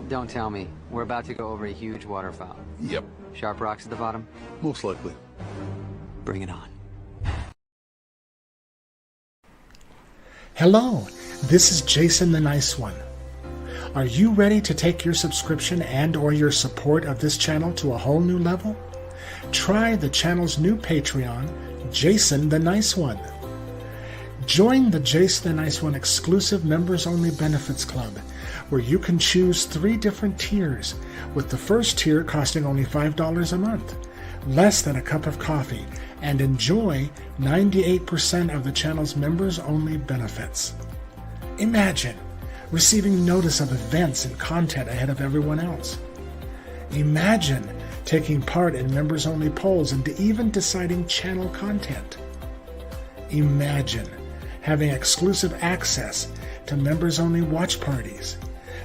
Don't tell me. We're about to go over a huge waterfall. Yep, Sharp rocks at the bottom? most likely. Bring it on. Hello, this is Jason the Nice One. Are you ready to take your subscription and or your support of this channel to a whole new level? Try the channel's new Patreon, Jason the Nice One. Join the Jason the Nice One exclusive members-only benefits club, where you can choose 3 different tiers, with the first tier costing only $5 a month, less than a cup of coffee, and enjoy 98% of the channel's members-only benefits. Imagine receiving notice of events and content ahead of everyone else. Imagine taking part in members-only polls and even deciding channel content. Imagine having exclusive access to members-only watch parties,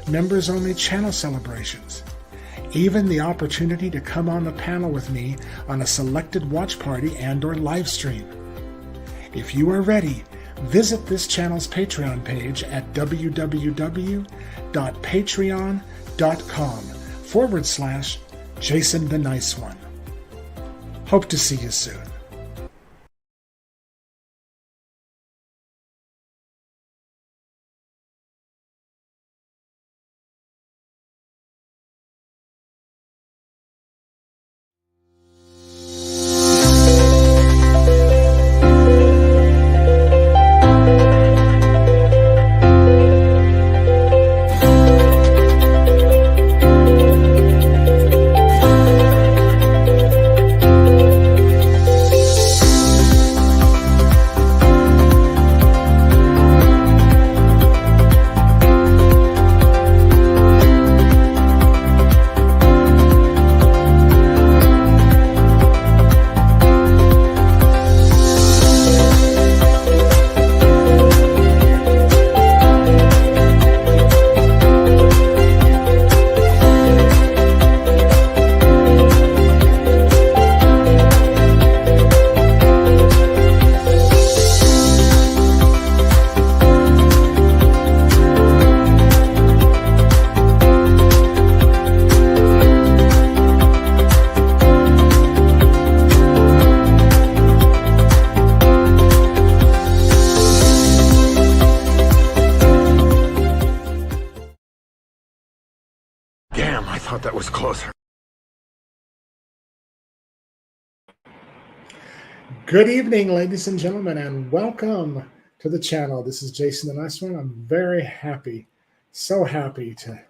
members-only channel celebrations, even the opportunity to come on the panel with me on a selected watch party and or live stream. If you are ready, visit this channel's Patreon page at www.patreon.com/Jason the Nice One. Hope to see you soon. Damn, I thought that was closer. Good evening, ladies and gentlemen, and welcome to the channel. This is Jason the Nice One. I'm very happy, so happy to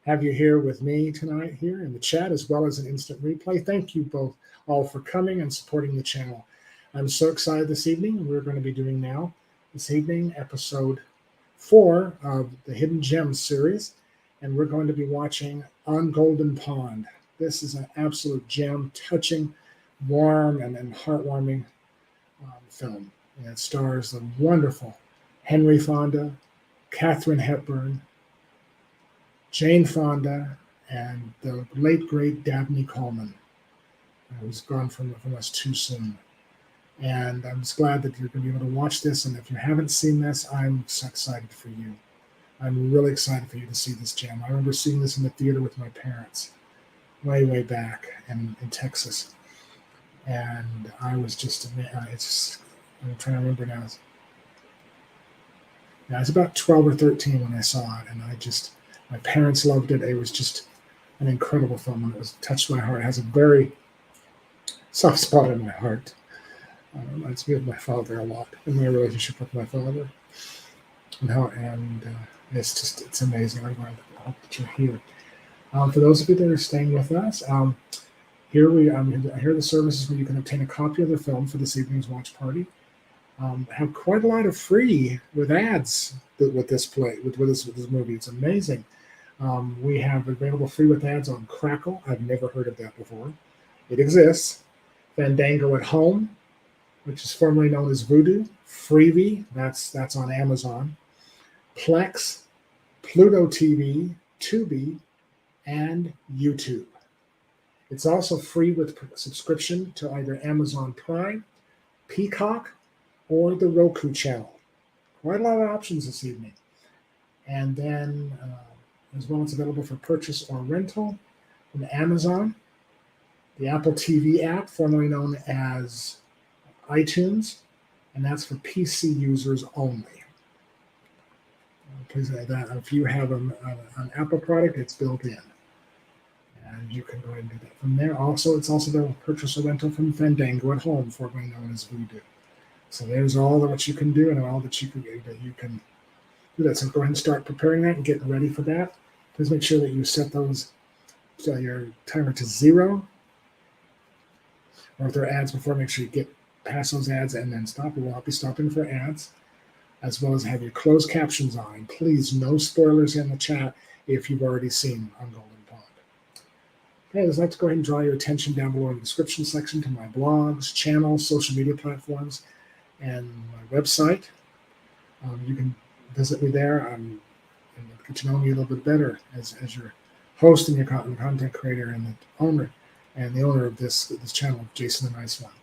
have you here with me tonight here in the chat, as well as an instant replay. Thank you both all for coming and supporting the channel. I'm so excited this evening. We're going to be doing now, this evening, episode 4 of the Hidden Gems series, and we're going to be watching On Golden Pond. This is an absolute gem, touching, warm, and heartwarming film. And it stars the wonderful Henry Fonda, Katharine Hepburn, Jane Fonda, and the late, great Dabney Coleman, who's gone from us too soon. And I'm just glad that you're going to be able to watch this. And if you haven't seen this, I'm so excited for you. I'm really excited for you to see this gem. I remember seeing this in the theater with my parents way, way back in Texas. And I was just, I'm trying to remember now. I was about 12 or 13 when I saw it. And my parents loved it. It was just an incredible film. And it touched my heart. It has a very soft spot in my heart. Reminds me of my father a lot and my relationship with my father. And it's amazing. I'm glad that you're here. For those of you that are staying with us, here are the services where you can obtain a copy of the film for this evening's watch party. Have quite a lot of free with ads with this movie. It's amazing. We have available free with ads on Crackle. I've never heard of that before. It exists. Fandango at Home, which is formerly known as Vudu. Freevee, that's on Amazon. Plex, Pluto TV, Tubi, and YouTube. It's also free with subscription to either Amazon Prime, Peacock, or the Roku channel. Quite a lot of options this evening. And then as well as available for purchase or rental from Amazon, the Apple TV app, formerly known as iTunes, and that's for PC users only. Please add that if you have an Apple product, it's built in. And you can go ahead and do that from there. Also, it's also available for purchase or rental from Fandango at home, formerly known as Vudu. So there's all that what you can do and all that you can do that. So go ahead and start preparing that and getting ready for that. Please make sure that you set your timer to 0. Or if there are ads before, make sure you get past those ads and then stop. We will not be stopping for ads, as well as have your closed captions on. Please, no spoilers in the chat if you've already seen on Golden Pond. Okay, I'd like to go ahead and draw your attention down below in the description section to my blogs, channels, social media platforms, and my website. You can visit me there and get to know me a little bit better as your host and your content creator and the owner of this channel, Jason the Nice One.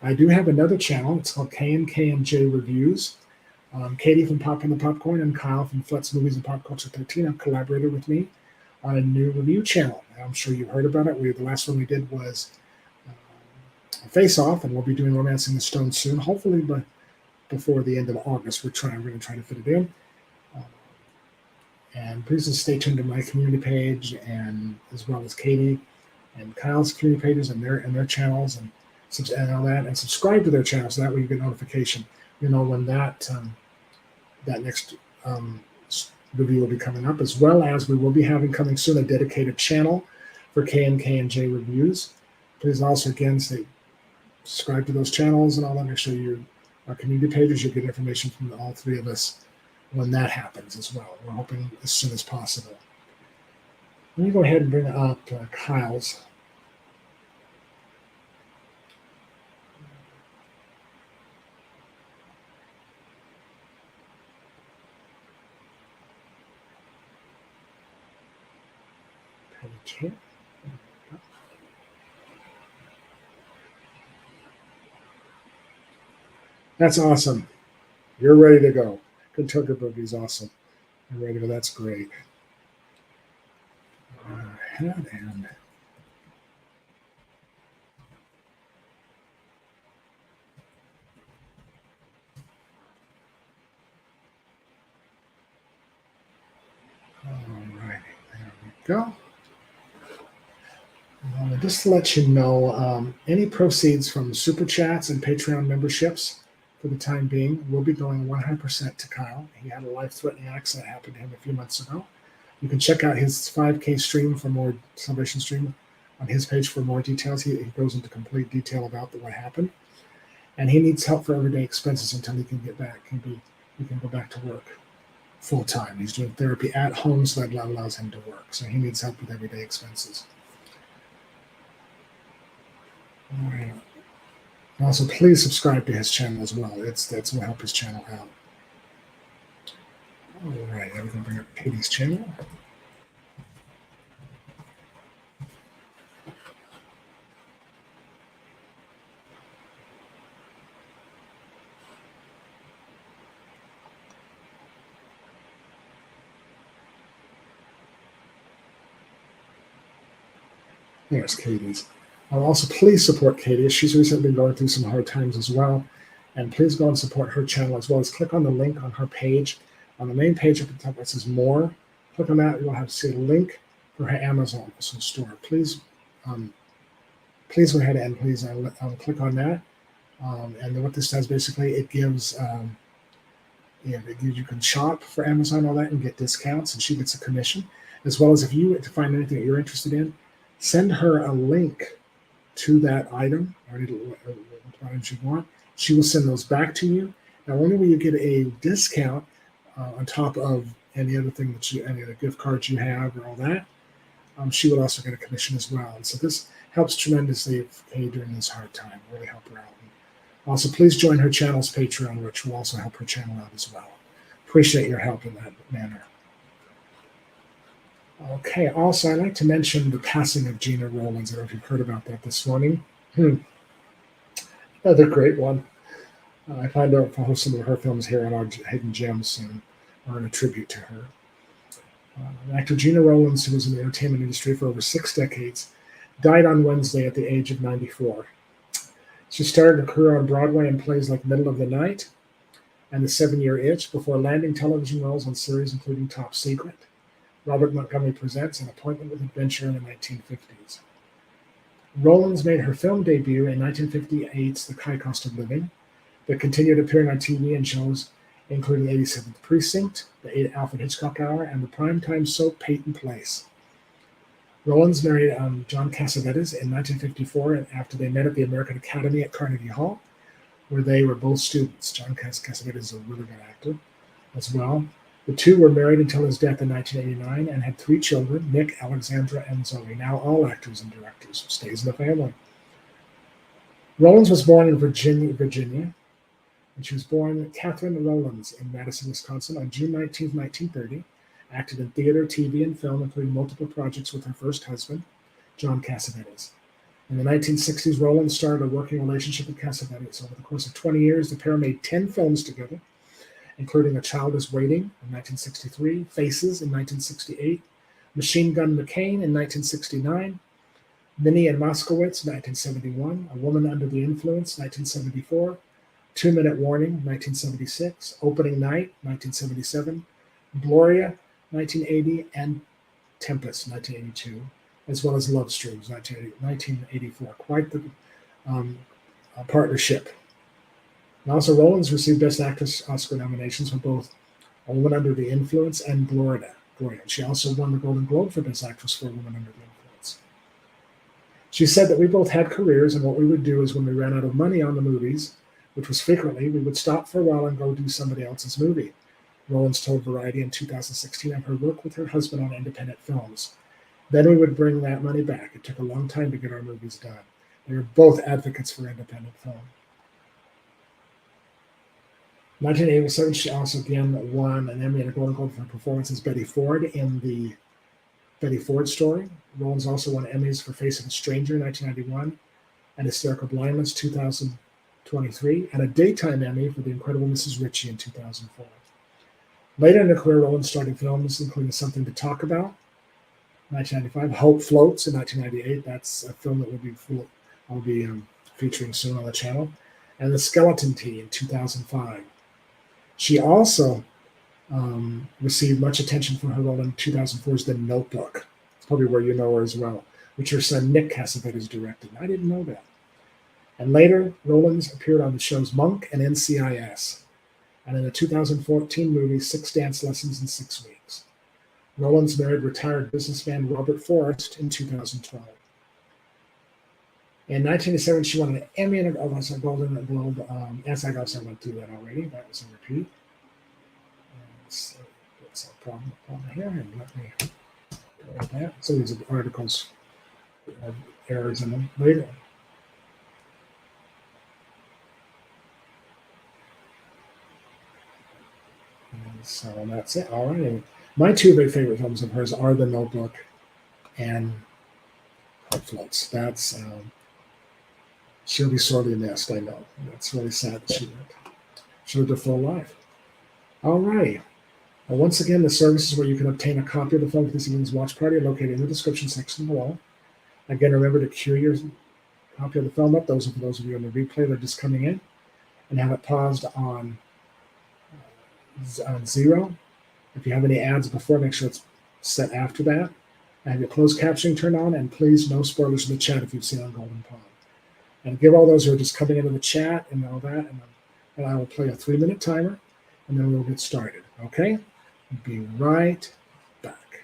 I do have another channel. It's called K&J Reviews. Katie from Pop and the Popcorn and Kyle from Flex Movies and Pop Culture 13 have collaborated with me on a new review channel. I'm sure you've heard about it. The last one we did was Face Off, and we'll be doing Romancing the Stone soon, hopefully before the end of August. We're going to try to fit it in. And please just stay tuned to my community page, and as well as Katie and Kyle's community pages and their channels and all that, and subscribe to their channels so that way you get notification. You know when that next review will be coming up, as well as we will be having coming soon a dedicated channel for K&J Reviews. Please also again subscribe to those channels and all that. Make sure our community pages, you'll get information from all three of us when that happens as well. We're hoping as soon as possible. Let me go ahead and bring up Kyle's. Here. That's awesome. You're ready to go. Kentucky Boogie's awesome. You're ready to go. That's great. And all righty, there we go. Just to let you know, any proceeds from Super Chats and Patreon memberships for the time being will be going 100% to Kyle. He had a life-threatening accident happen to him a few months ago. You can check out his 5K stream for more celebration stream on his page for more details. He goes into complete detail about what happened. And he needs help for everyday expenses until he can get back. He can go back to work full-time. He's doing therapy at home, so that allows him to work. So he needs help with everyday expenses. All right. Also, please subscribe to his channel as well. That will help his channel out. All right, now we're going to bring up Katie's channel. There's Katie's. Also, please support Katie. She's recently been going through some hard times as well. And please go and support her channel as well as click on the link on her page. On the main page up at the top, it says more. Click on that. You'll have to see a link for her Amazon store. Please go ahead and please click on that. And what this does basically, it gives you can shop for Amazon, all that, and get discounts, and she gets a commission. As well as if you to find anything that you're interested in, send her a link to that item or what items you want. She will send those back to you. Not only will you get a discount on top of any other thing any other gift cards you have or all that, she will also get a commission as well. And so this helps tremendously for Kay during this hard time. Really help her out. And also, please join her channel's Patreon, which will also help her channel out as well. Appreciate your help in that manner. Okay, also, I'd like to mention the passing of Gina Rowlands. I don't know if you've heard about that this morning. Another great one. I find out for some of her films here on our Hidden Gems soon, or in a tribute to her. Actor Gina Rowlands, who was in the entertainment industry for over 6 decades, died on Wednesday at the age of 94. She started her career on Broadway in plays like Middle of the Night and The 7-Year Itch before landing television roles on series including Top Secret, Robert Montgomery Presents, and Appointment with Adventure in the 1950s. Rowlands made her film debut in 1958's The High Cost of Living, but continued appearing on TV and shows including 87th Precinct, The Alfred Hitchcock Hour, and the primetime soap Peyton Place. Rowlands married John Cassavetes in 1954 after they met at the American Academy at Carnegie Hall, where they were both students. John Cassavetes is a really good actor as well. The two were married until his death in 1989 and had 3 children, Nick, Alexandra, and Zoe, now all actors and directors. Stays in the family. Rowlands was born in Virginia, and she was born Catherine Rowlands in Madison, Wisconsin on June 19, 1930, acted in theater, TV, and film, including multiple projects with her first husband, John Cassavetes. In the 1960s, Rowlands started a working relationship with Cassavetes. Over the course of 20 years, the pair made 10 films together, including A Child is Waiting in 1963, Faces in 1968, Machine Gun McCain in 1969, Minnie and Moskowitz, 1971, A Woman Under the Influence, 1974, 2-Minute Warning, 1976, Opening Night, 1977, Gloria, 1980, and Tempest, 1982, as well as Love Streams, 1984. Quite the partnership. And also, Rowlands received Best Actress Oscar nominations for both A Woman Under the Influence and Gloria. She also won the Golden Globe for Best Actress for A Woman Under the Influence. She said that we both had careers, and what we would do is when we ran out of money on the movies, which was frequently, we would stop for a while and go do somebody else's movie. Rowlands told Variety in 2016 of her work with her husband on independent films. Then we would bring that money back. It took a long time to get our movies done. They were both advocates for independent film. 1987, she also again won an Emmy and a Golden Globe for her performance as Betty Ford in the Betty Ford story. Rowlands also won Emmys for Face of a Stranger in 1991 and Hysterical Blindness 2023, and a Daytime Emmy for The Incredible Mrs. Ritchie in 2004. Later in her career, Rowlands started films including Something to Talk About, 1995, Hope Floats in 1998. That's a film that I'll be featuring soon on the channel, and The Skeleton Key in 2005. She also received much attention for her role in 2004's The Notebook. It's probably where you know her as well, which her son Nick Cassavetes directed. I didn't know that. And later, Rowlands appeared on the shows Monk and NCIS, and in the 2014 movie 6 Dance Lessons in 6 Weeks. Rowlands married retired businessman Robert Forrest in 2012. In 1987, she won an Emmy and a Golden Globe. Yes, I guess I went through that already. That was a repeat. So that's a problem here. And let me go with that. So these articles have errors in them later. And so that's it. All right. My 2 big favorite films of hers are The Notebook and Hope Floats. That's she'll be sorely missed, I know. That's really sad that she lived a full life. All right. Once again, the services where you can obtain a copy of the film for this evening's watch party are located in the description section below. Again, remember to queue your copy of the film up. Those are for those of you on the replay that are just coming in, and have it paused on 0. If you have any ads before, make sure it's set after that. And have your closed captioning turned on, and please no spoilers in the chat if you've seen on Golden Pond. And give all those who are just coming into the chat and all that, and I will play a 3-minute timer, and then we'll get started. Okay? Be right back.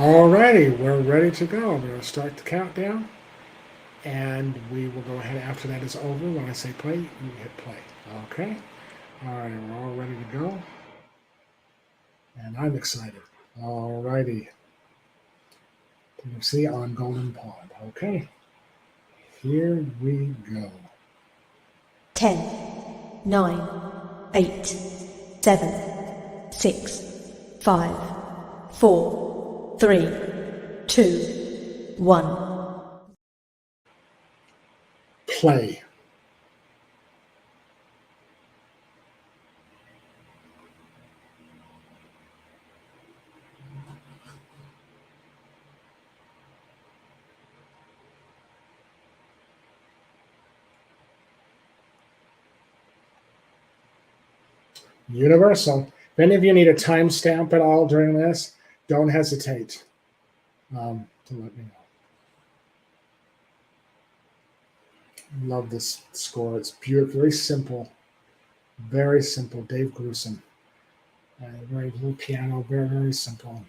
Alrighty, we're ready to go. I'm going to start the countdown, and we will go ahead after that is over. When I say play, you hit play. Okay? Alright, we're all ready to go. And I'm excited. Alrighty. You can see on Golden Pond. Okay. Here we go. 10, 9, 8, 7, 6, 5, 4, 3, 2, 1. Play. Universal. If any of you need a timestamp at all during this, don't hesitate to let me know. Love this score. It's beautiful, very simple. Very simple. Dave Grusin. Very little piano, very, very simple.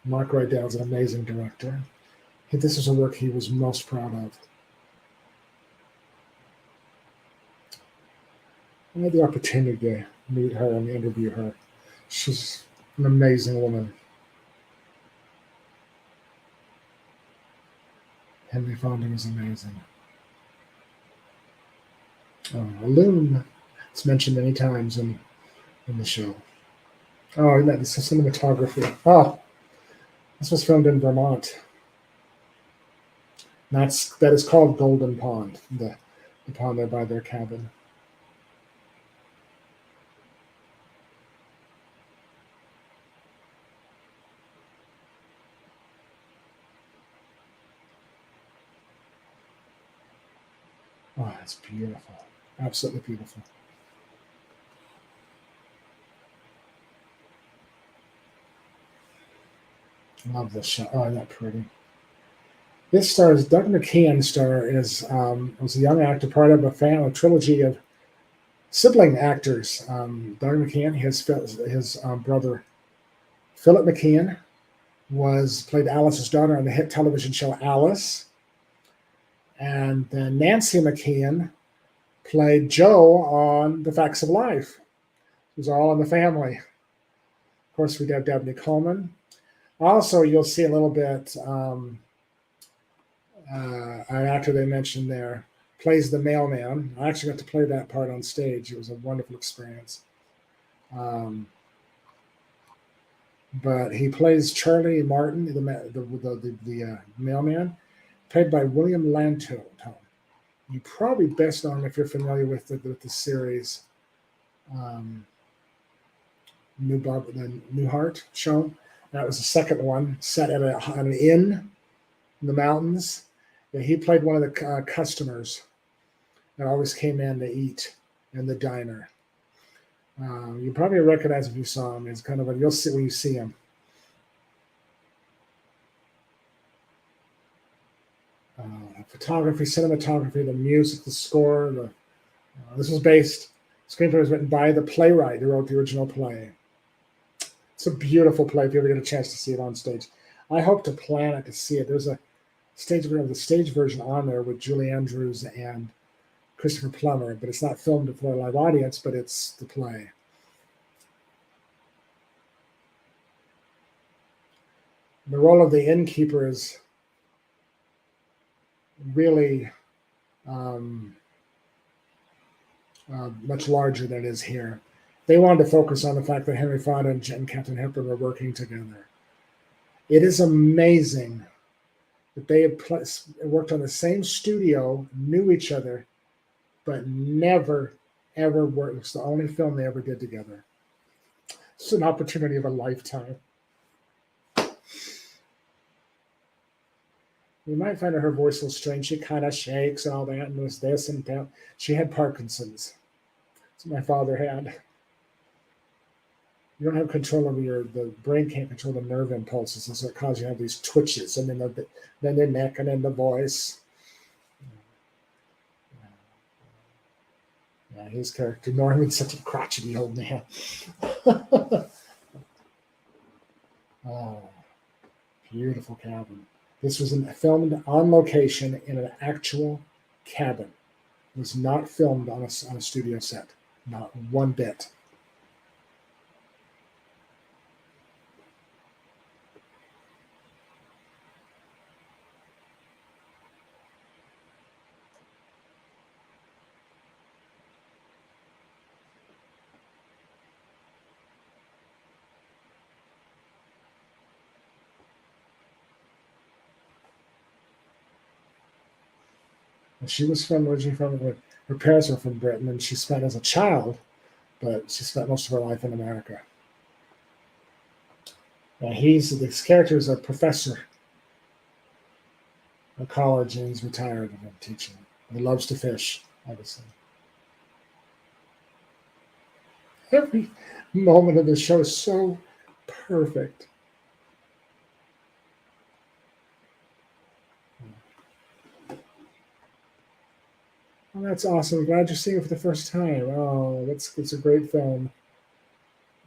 Mark Rydell's an amazing director. This is a work he was most proud of. I had the opportunity to meet her and interview her. She's an amazing woman. Henry Fonda was amazing. A loon. It's mentioned many times in the show. Oh, this is cinematography. Oh, this was filmed in Vermont. That is called Golden Pond, the pond there by their cabin. Oh, it's beautiful. Absolutely beautiful. Love this shot. Oh, isn't that pretty? This stars Doug McKeon. Was a young actor, part of a trilogy of sibling actors. Doug McKeon, his brother Philip McKeon, played Alice's daughter on the hit television show Alice, and then Nancy McKeon played Jo on The Facts of Life. It was all in the family. Of course, we have Dabney Coleman. Also, you'll see a little bit, an actor they mentioned there plays the mailman. I actually got to play that part on stage. It was a wonderful experience. But he plays Charlie Martin, the mailman, played by William Lanto. You probably best know him if you're familiar with the series Newhart show. That was the second one, set at an inn in the mountains. Yeah, he played one of the customers that always came in to eat in the diner. You probably recognize if you saw him. It's kind of you'll see when you see him. Photography, cinematography, the music, the score. Screenplay was written by the playwright who wrote the original play. It's a beautiful play if you ever get a chance to see it on stage. I hope to plan it to see it. There's a stage version on there with Julie Andrews and Christopher Plummer, but it's not filmed for a live audience, but it's the play. The role of the innkeeper is really much larger than it is here. They wanted to focus on the fact that Henry Fonda and Captain Hepburn were working together. It is amazing that they had worked on the same studio, knew each other, but never, ever worked. It's the only film they ever did together. It's an opportunity of a lifetime. You might find her voice a little strange. She kind of shakes and all that, and there's this and that. She had Parkinson's. That's what my father had. You don't have control over the brain can't control the nerve impulses, and so it causes you to have these twitches, and then the neck and then the voice. Yeah, his character, Norman's such a crotchety old man. Oh. Beautiful cabin. This was filmed on location in an actual cabin. It was not filmed on a studio set. Not one bit. She was originally from, her parents were from Britain, and she spent as a child, but she spent most of her life in America. Now this character is a professor at college, and he's retired from teaching. He loves to fish, obviously. Every moment of the show is so perfect. Oh, that's awesome. I'm glad you're seeing it for the first time. Oh, it's a great film.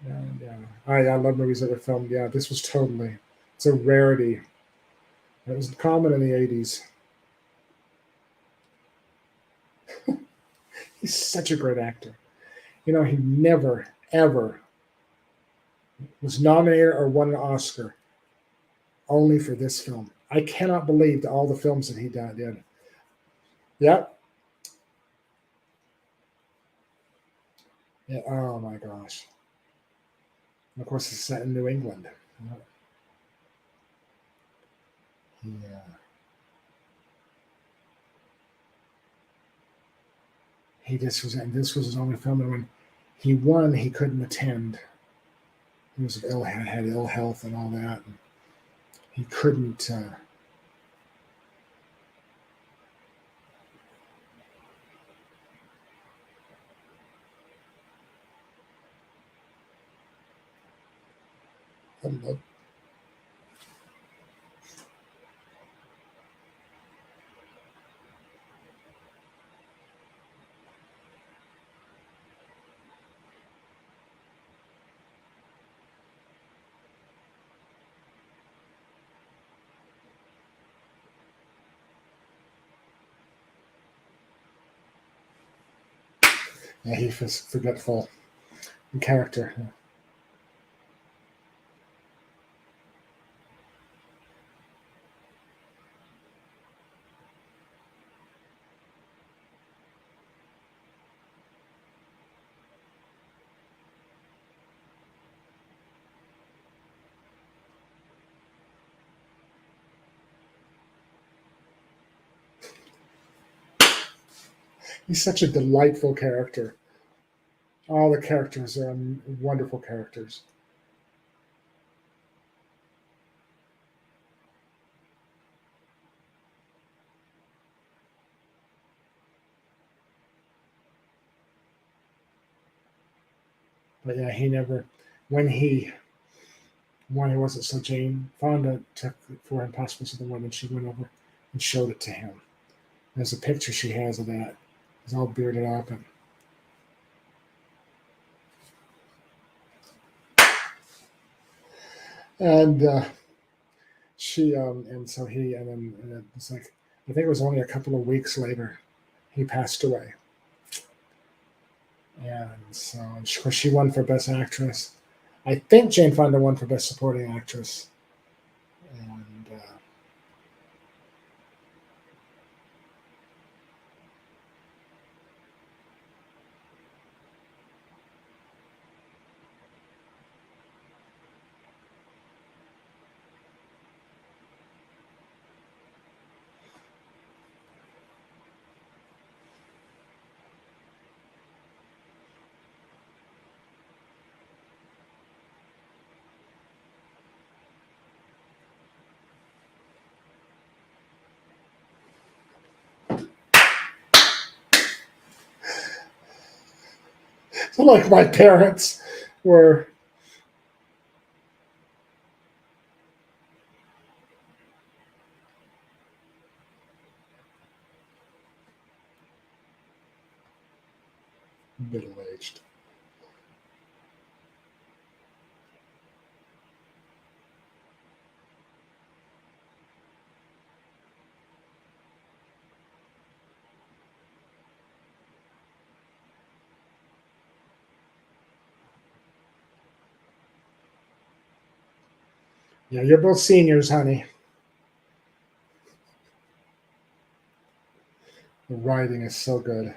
Yeah. I love movies that are filmed. Yeah, this was totally, it's a rarity. It was common in the 80s. He's such a great actor. You know, he never, ever was nominated or won an Oscar only for this film. I cannot believe all the films that he did. Yep. Yeah, oh my gosh. And of course, it's set in New England. Yeah. This was his only film, and when he won, he couldn't attend. He was had ill health and all that. And he couldn't. Yeah, he was forgetful in character. He's such a delightful character. All the characters are wonderful characters. But yeah, he never, when he wasn't so Jane Fonda took for Impossible to the Woman, she went over and showed it to him. There's a picture she has of that. He's all bearded up and she and so he and then it's like I think it was only a couple of weeks later he passed away. And so of course she won for Best Actress. I think Jane Fonda won for Best Supporting Actress. And so like my parents were middle-aged. Yeah, you're both seniors, honey. The writing is so good.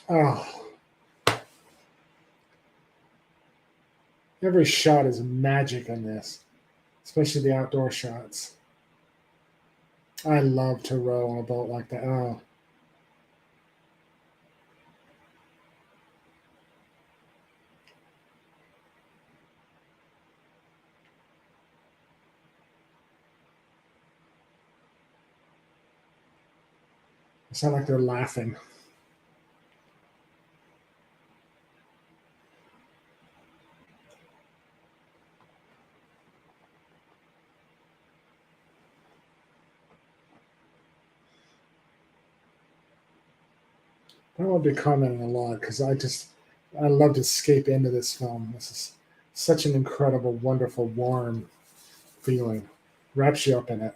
Oh, every shot is magic in this, especially the outdoor shots. I love to row on a boat like that. Oh, it sounds like they're laughing. I won't be commenting a lot because I love to escape into this film. This is such an incredible, wonderful, warm feeling. Wraps you up in it.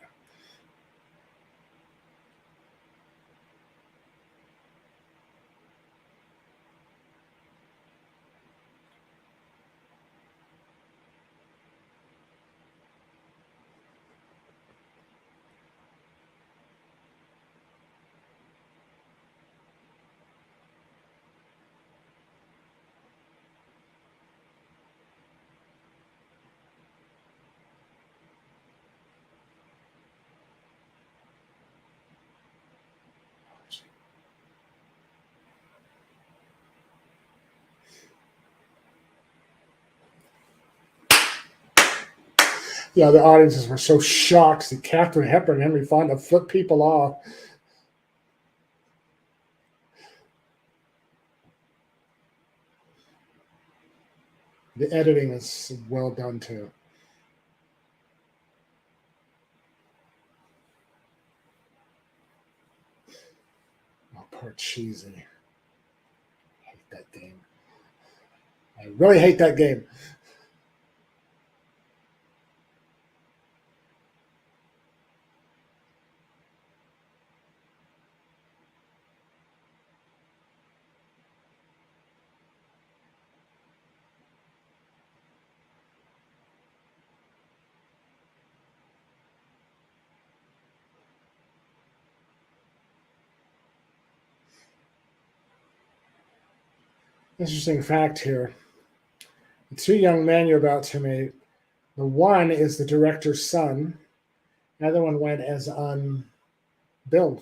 Yeah, the audiences were so shocked that Katharine Hepburn and Henry Fonda flipped people off. The editing is well done too. Oh, poor Cheesy. I hate that game. I really hate that game. Interesting fact here. The two young men you're about to meet, the one is the director's son. The other one went as unbilled.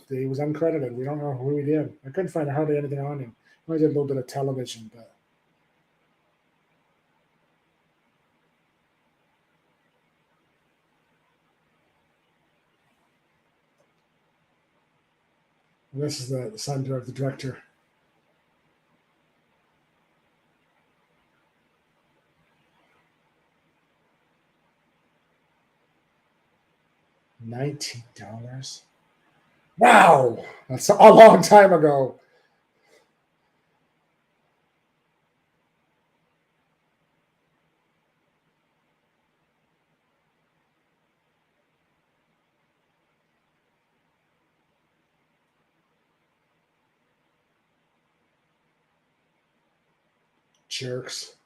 He was uncredited. We don't know who he did. I couldn't find hardly anything on him. He only did a little bit of television, but this is the son of the director. $19. Wow, that's a long time ago. Jerks.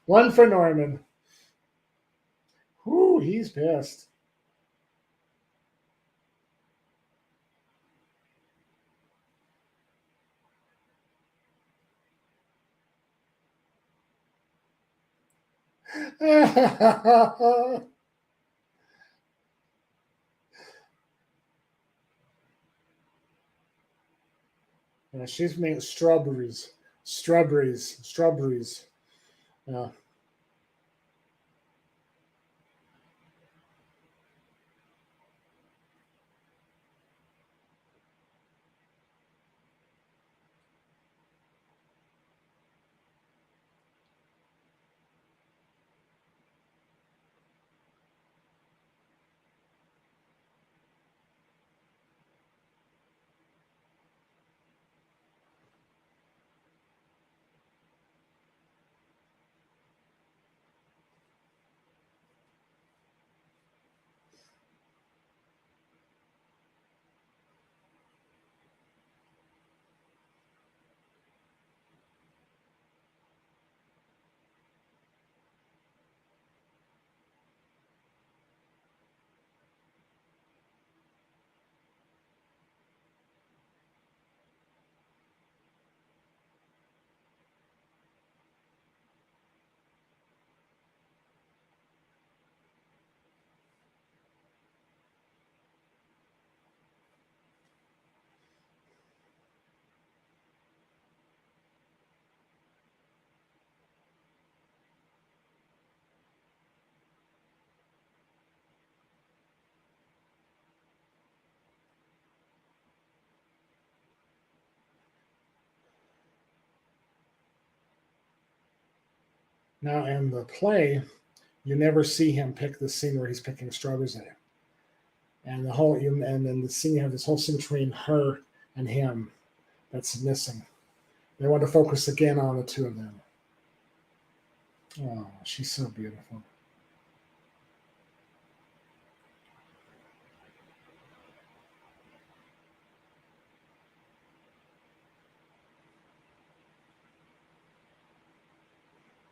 One for Norman. Whoo, he's pissed. Yeah, she's making strawberries. Yeah. Now in the play, you never see him pick the scene where he's picking strawberries at him. And then the scene, you have this whole scene between her and him that's missing. They want to focus again on the two of them. Oh, she's so beautiful.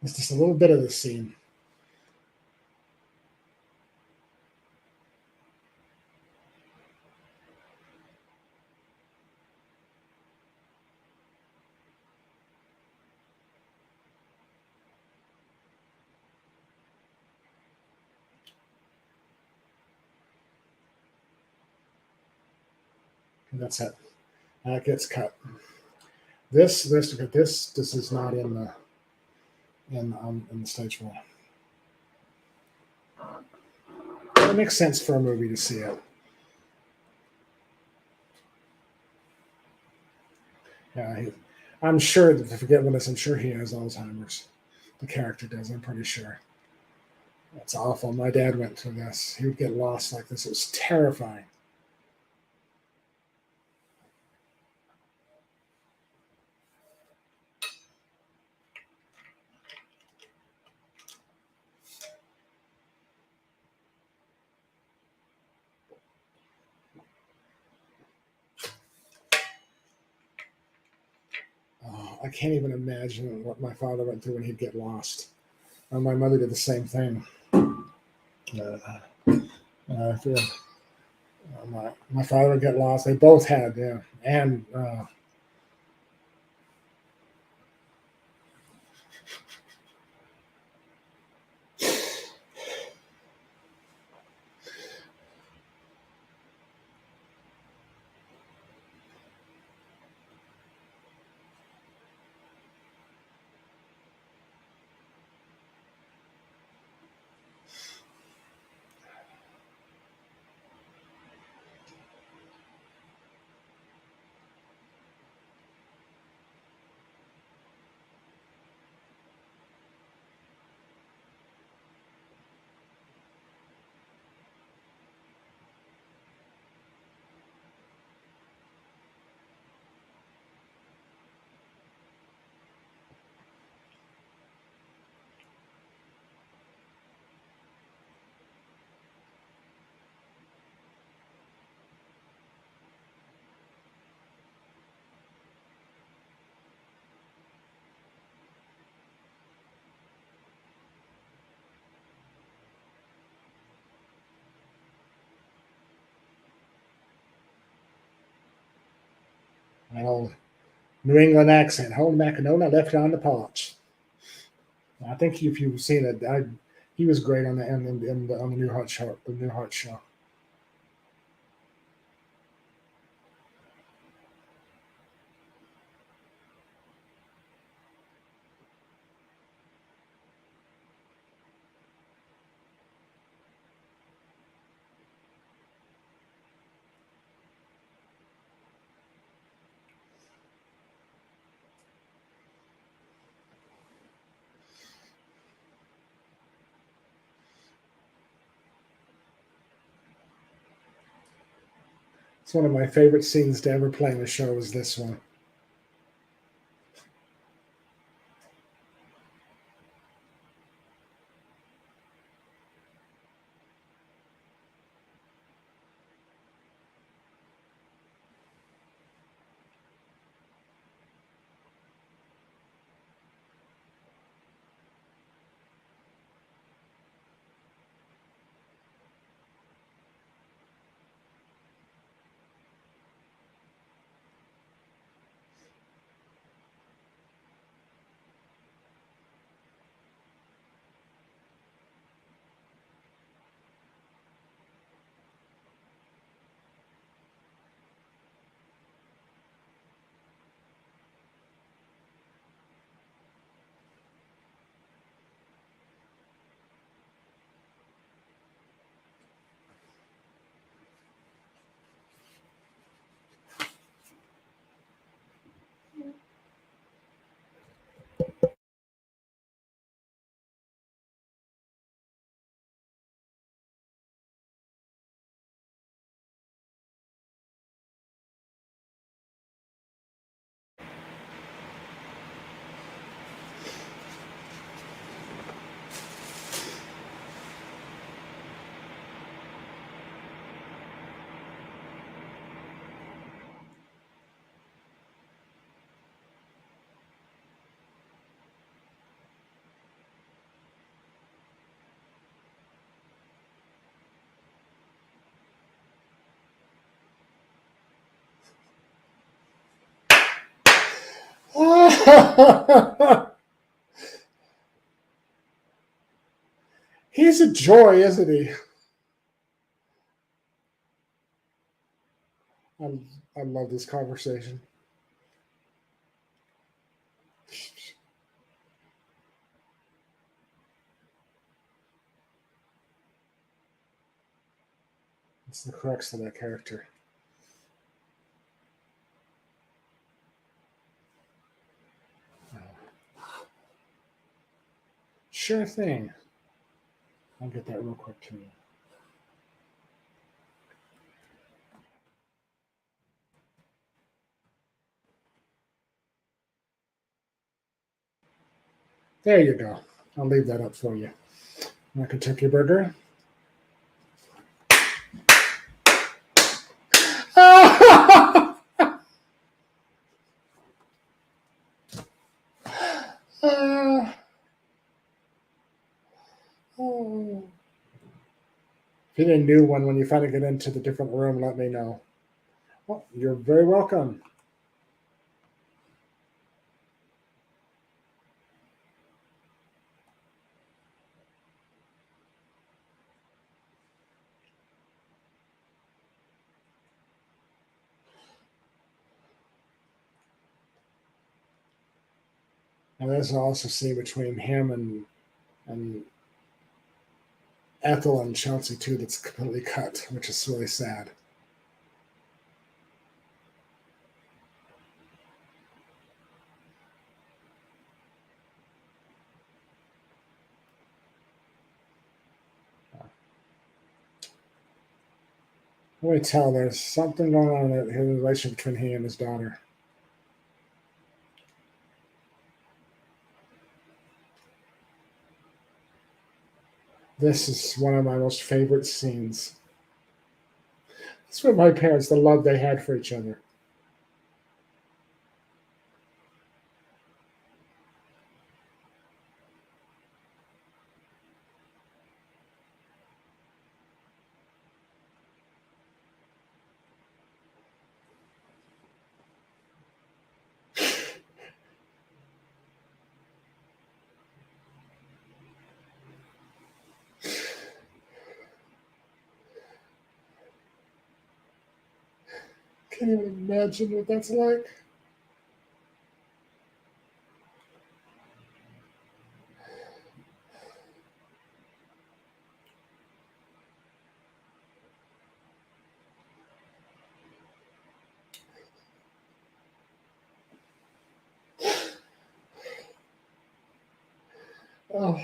It's just a little bit of the scene. And that's it. That gets cut. This is not in the stage one. It makes sense for a movie to see it. Yeah, I'm sure that the forgetfulness. I'm sure he has Alzheimer's. The character does. I'm pretty sure. That's awful. My dad went through this. He would get lost like this. It was terrifying. Oh, I can't even imagine what my father went through when he'd get lost. My mother did the same thing. My father would get lost. They both had, yeah. And An old New England accent. Holding back a note, I left it on the porch. I think if you've seen it, he was great on on the New Heart show. The New Heart show. It's one of my favorite scenes to ever play in the show. Is this one? He's a joy, isn't he? I love this conversation. It's the crux of that character. Sure thing. I'll get that real quick to you. There you go. I'll leave that up for you. My Kentucky burger. If you need a new one, when you finally get into the different room, let me know. Well, you're very welcome. And there's also scene between him and Ethel and Chelsea too that's completely cut, which is really sad. Let me tell, there's something going on in the relationship between he and his daughter. This is one of my most favorite scenes. It's with my parents, the love they had for each other. Can't even imagine what that's like. Oh.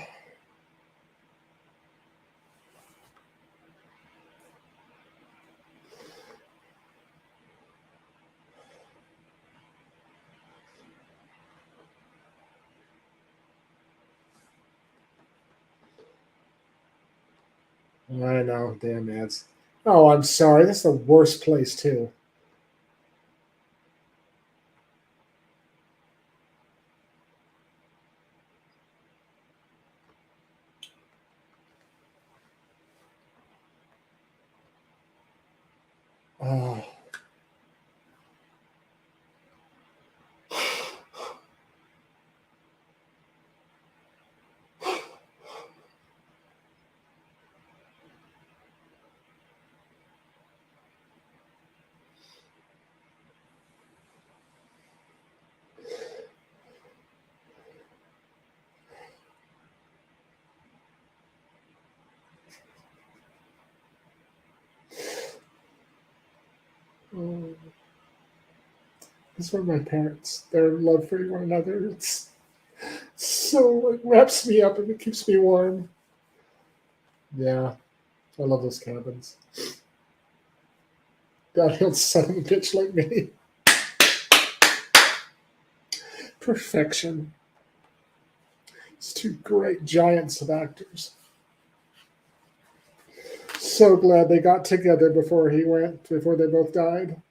I know, damn ads. Oh, I'm sorry. This is the worst place too. Oh. Oh. This is where my parents, their love for one another, it's so it wraps me up and it keeps me warm. Yeah, I love those cabins. Downhill son of a bitch like me. Perfection. It's two great giants of actors. So glad they got together before they both died.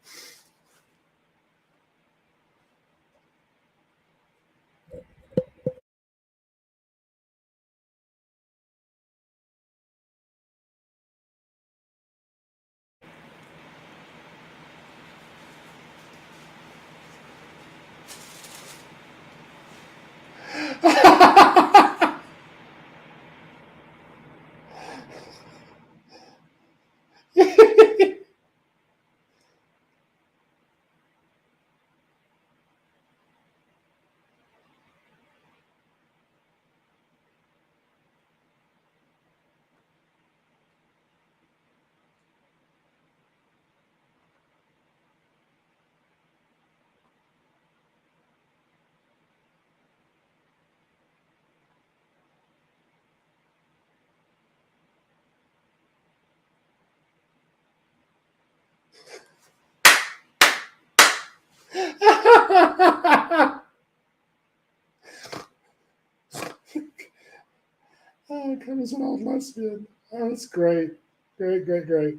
Oh, come as an old lesbian. Oh, that's great. Great, great, great.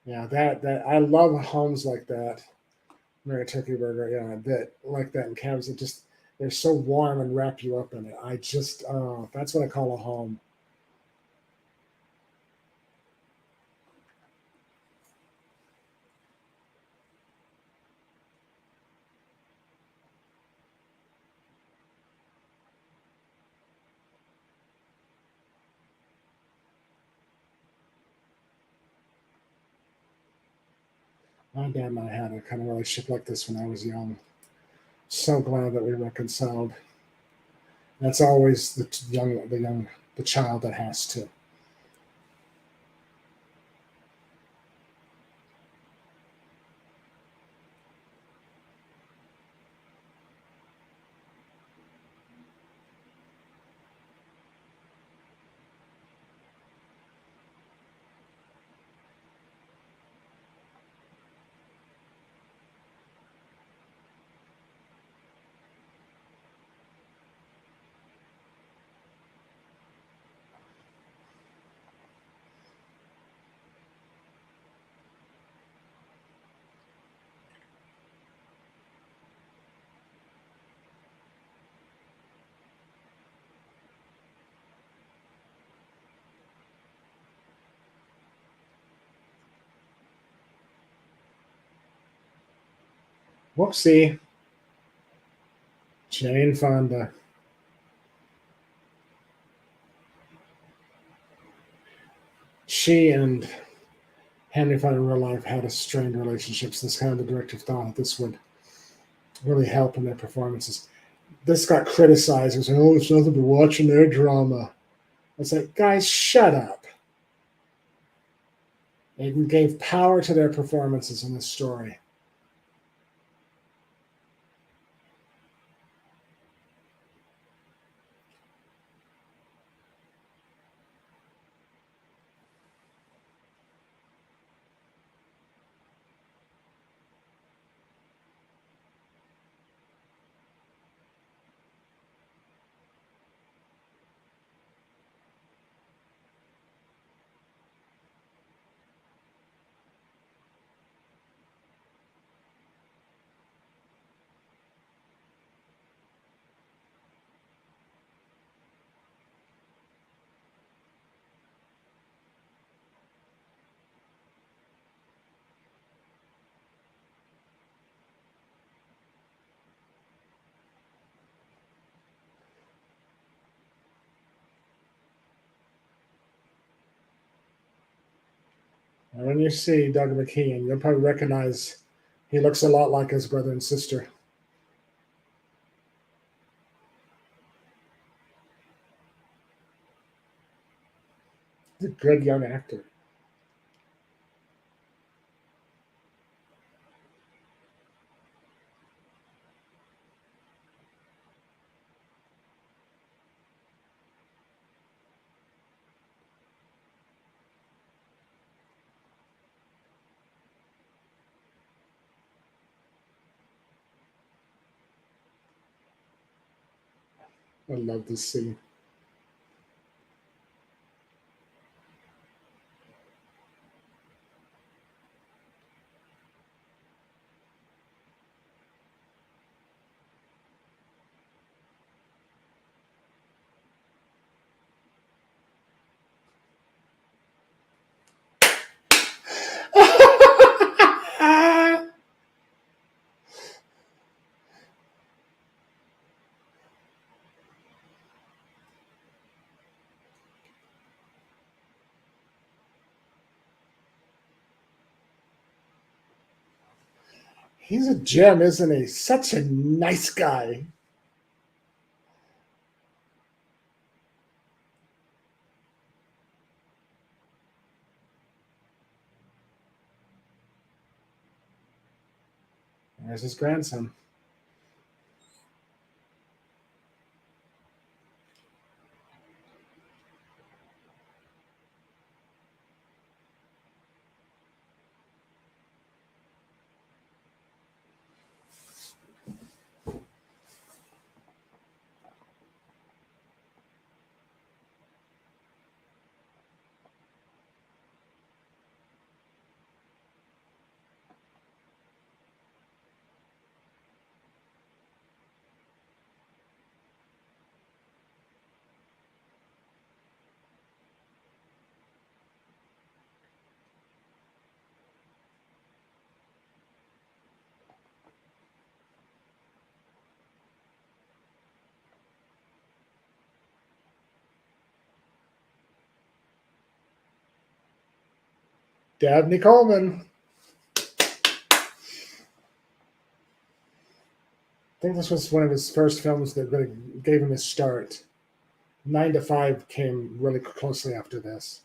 Yeah, that I love homes like that. Mary Turkey Burger, yeah, that like that in cabins that just they're so warm and wrap you up in it. I just that's what I call a home. My dad and I had a kind of relationship like this when I was young. So glad that we reconciled. That's always the child that has to. Whoopsie. Jane Fonda. She and Henry found in real life had a strained relationships. This kind of the director thought that this would really help in their performances. This got criticized. It was like, oh, it's nothing but watching their drama. It's like, guys, shut up. It gave power to their performances in this story. And when you see Doug McKeon, you'll probably recognize he looks a lot like his brother and sister. He's a good young actor. I love this scene. He's a gem, isn't he? Such a nice guy. There's his grandson. Dabney Coleman. I think this was one of his first films that really gave him his start. 9 to 5 came really closely after this.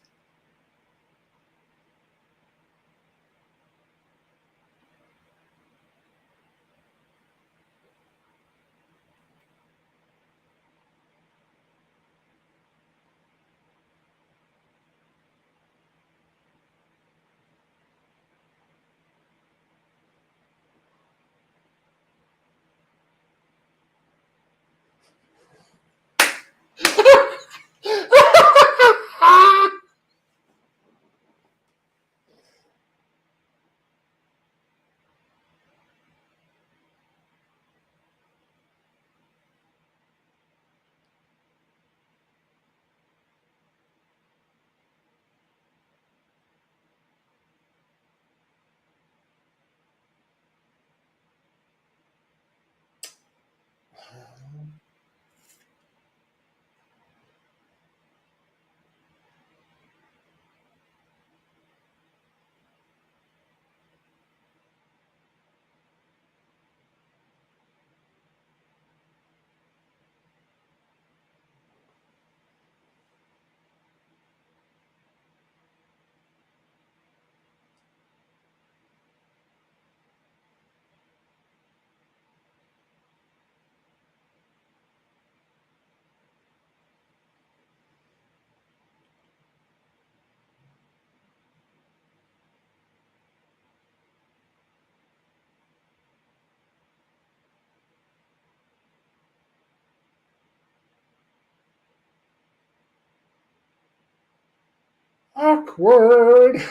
Awkward.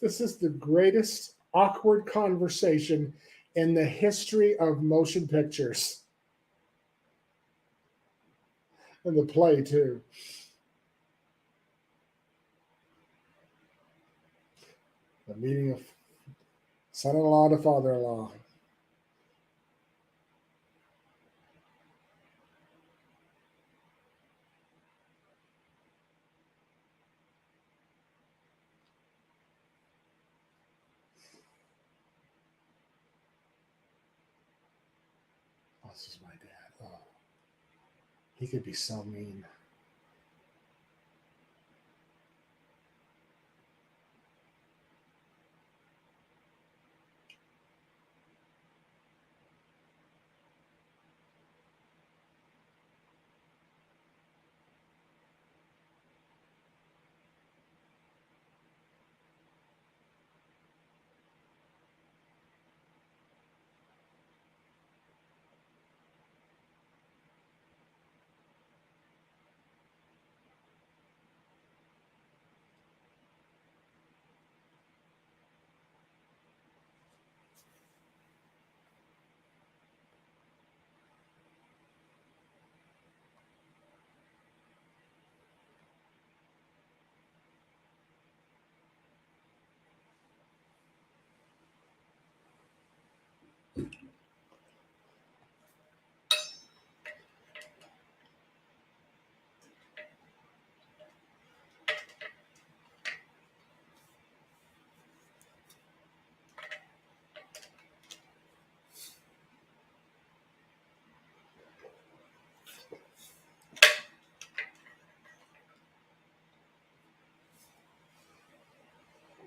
This is the greatest awkward conversation in the history of motion pictures. And the play, too. The meeting of son-in-law to father-in-law. Oh, this is my dad. Oh, he could be so mean.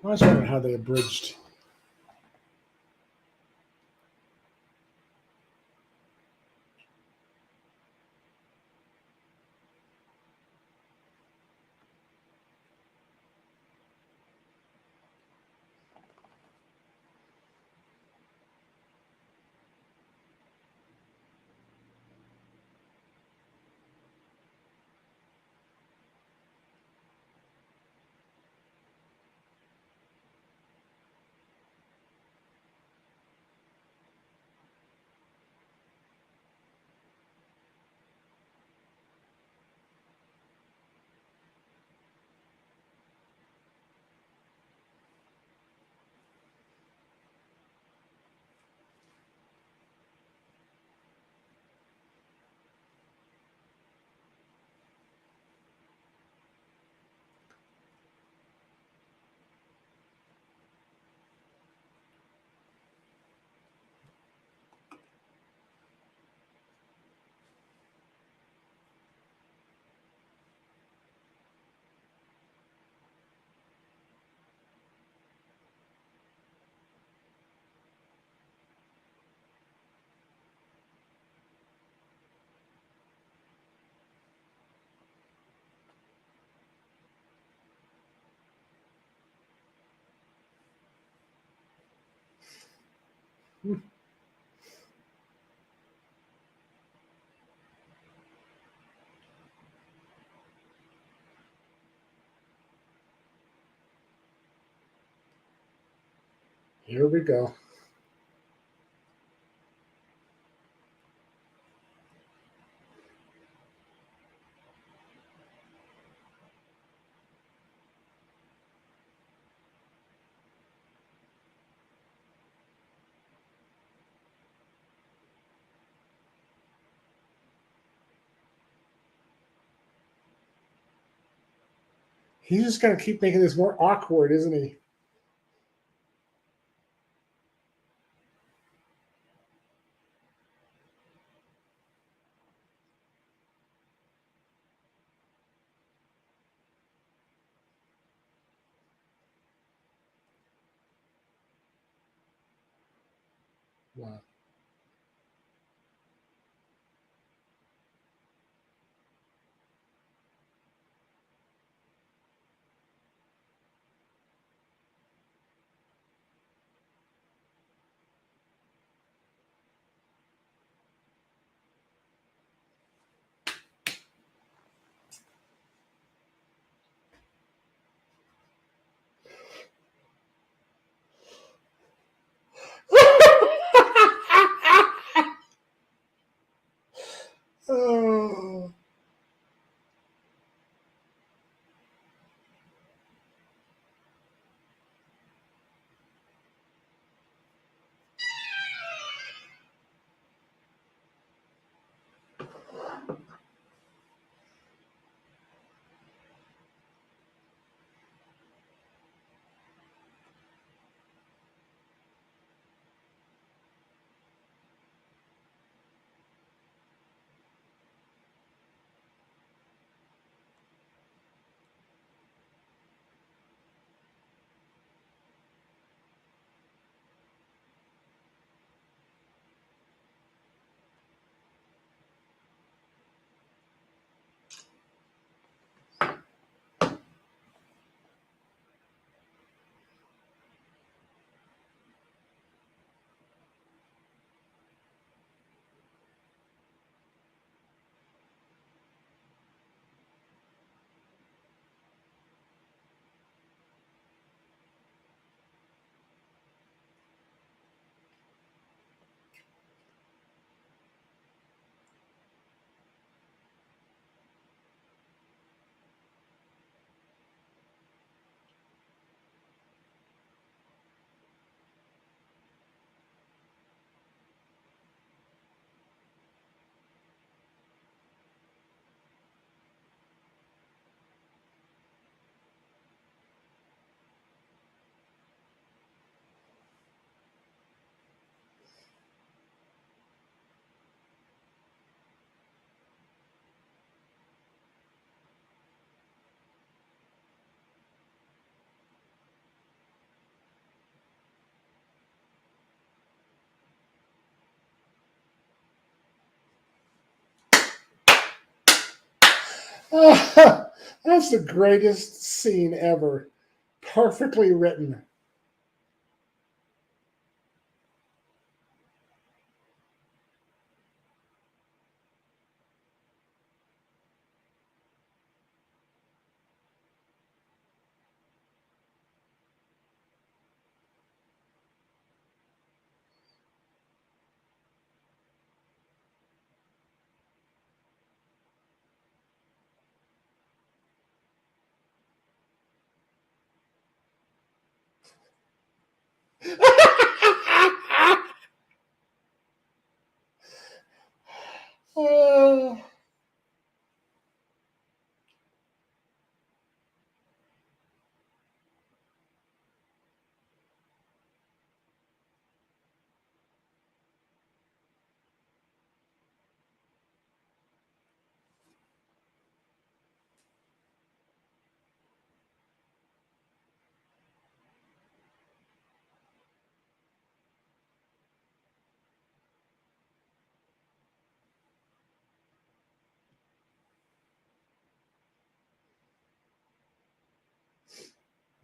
I was wondering how they abridged. Here we go. He's just going to keep making this more awkward, isn't he? Wow. That's the greatest scene ever. Perfectly written. Oh,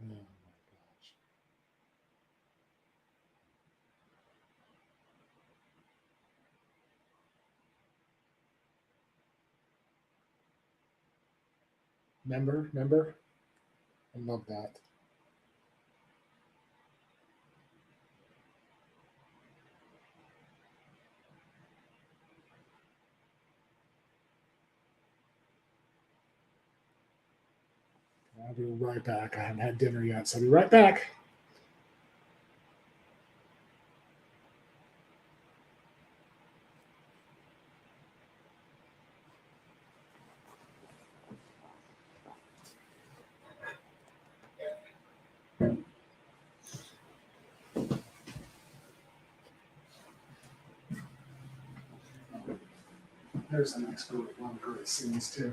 my gosh. Remember? I love that. I'll be right back. I haven't had dinner yet, so I'll be right back. There's the next one of great scenes too.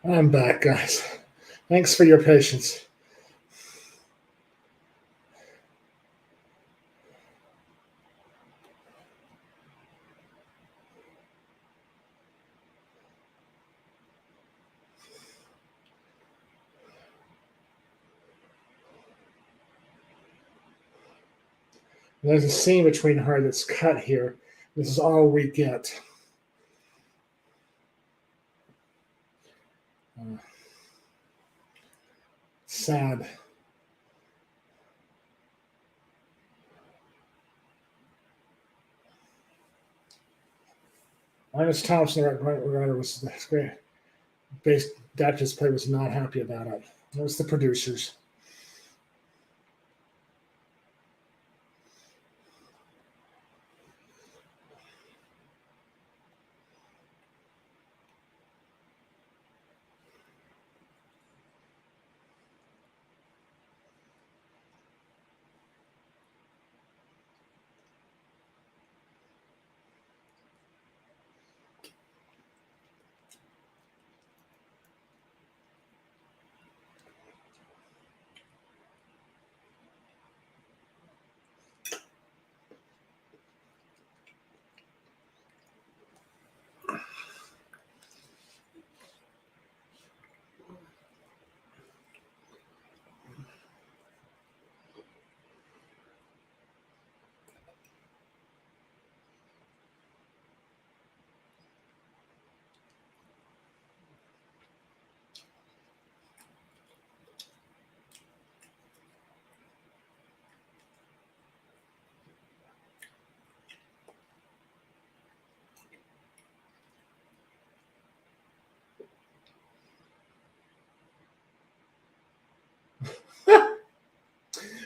I'm back, guys. Thanks for your patience. There's a scene between her that's cut here. This is all we get. Sad. Ernest Thompson, the writer, was great. That just play was not happy about it. It was the producers.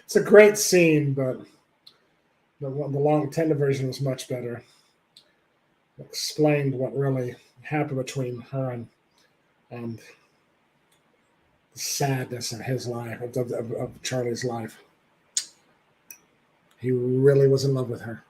It's a great scene, but the long tender version was much better. It explained what really happened between her and the sadness of his life, of Charlie's life. He really was in love with her.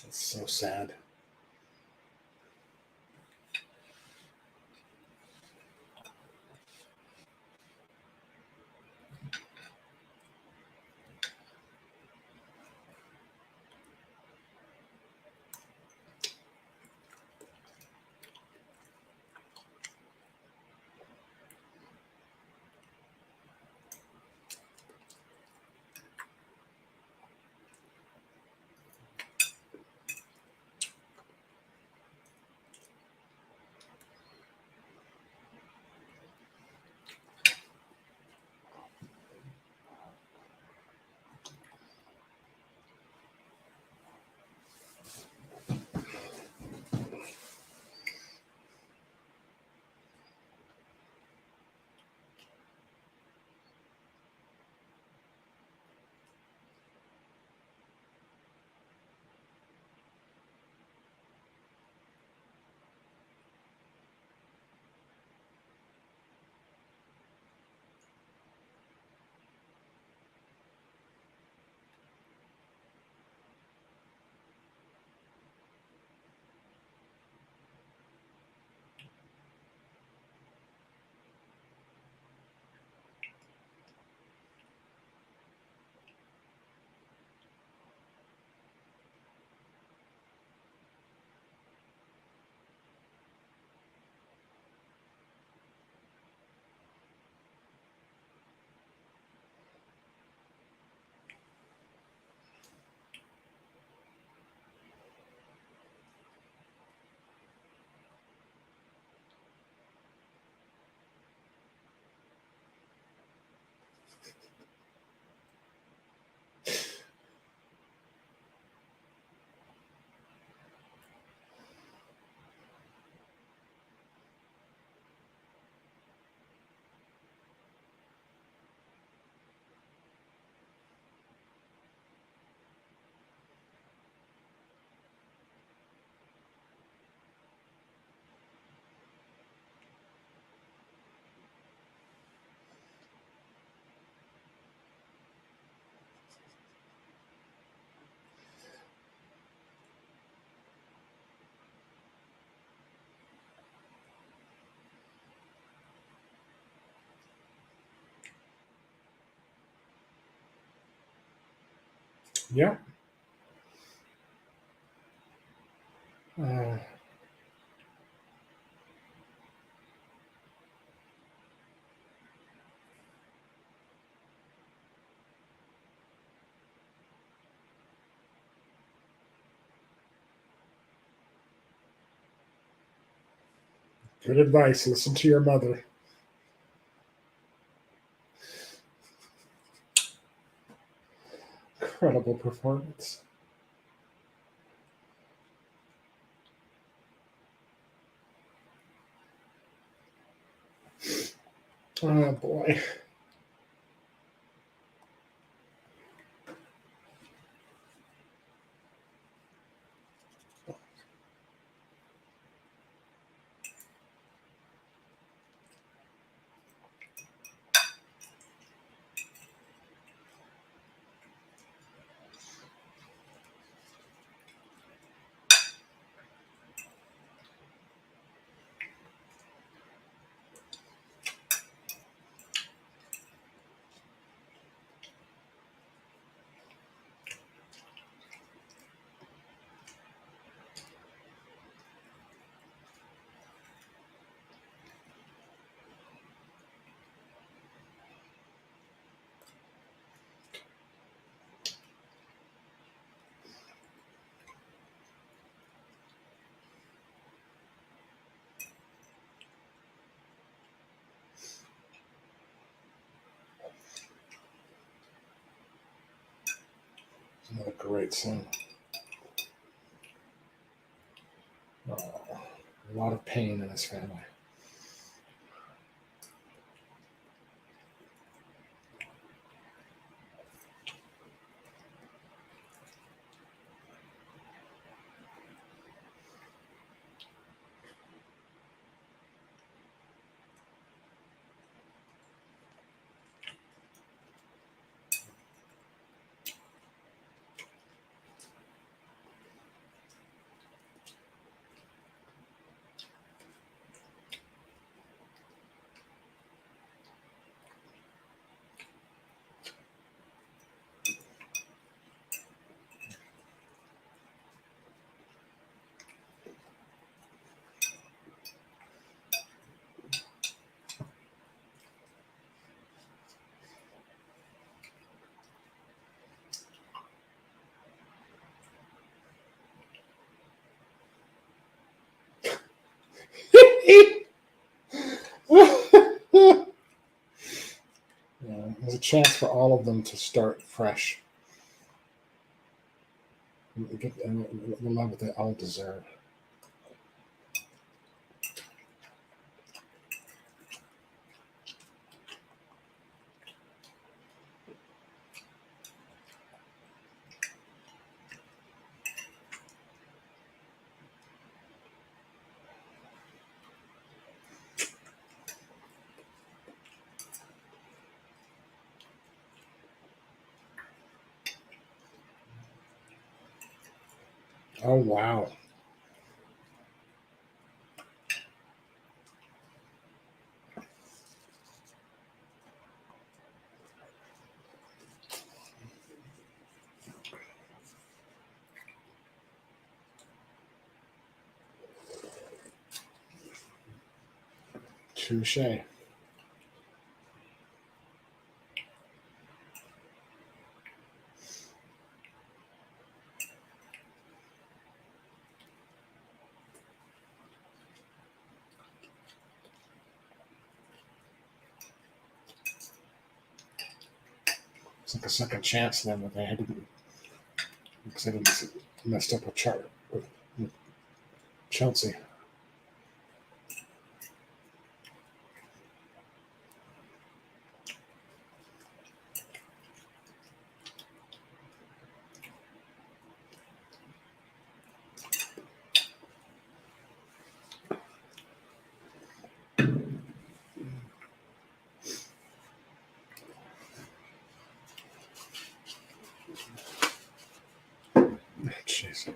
It's so sad. Yeah. Uh, Good advice. Listen to your mother. Incredible performance. Oh boy. Another great scene. Oh, a lot of pain in his family. There's a chance for all of them to start fresh. The love that they all deserve. Oh, wow. Touche. It's like a second chance then that they had to, because they didn't messed up with Chelsea. Jeez.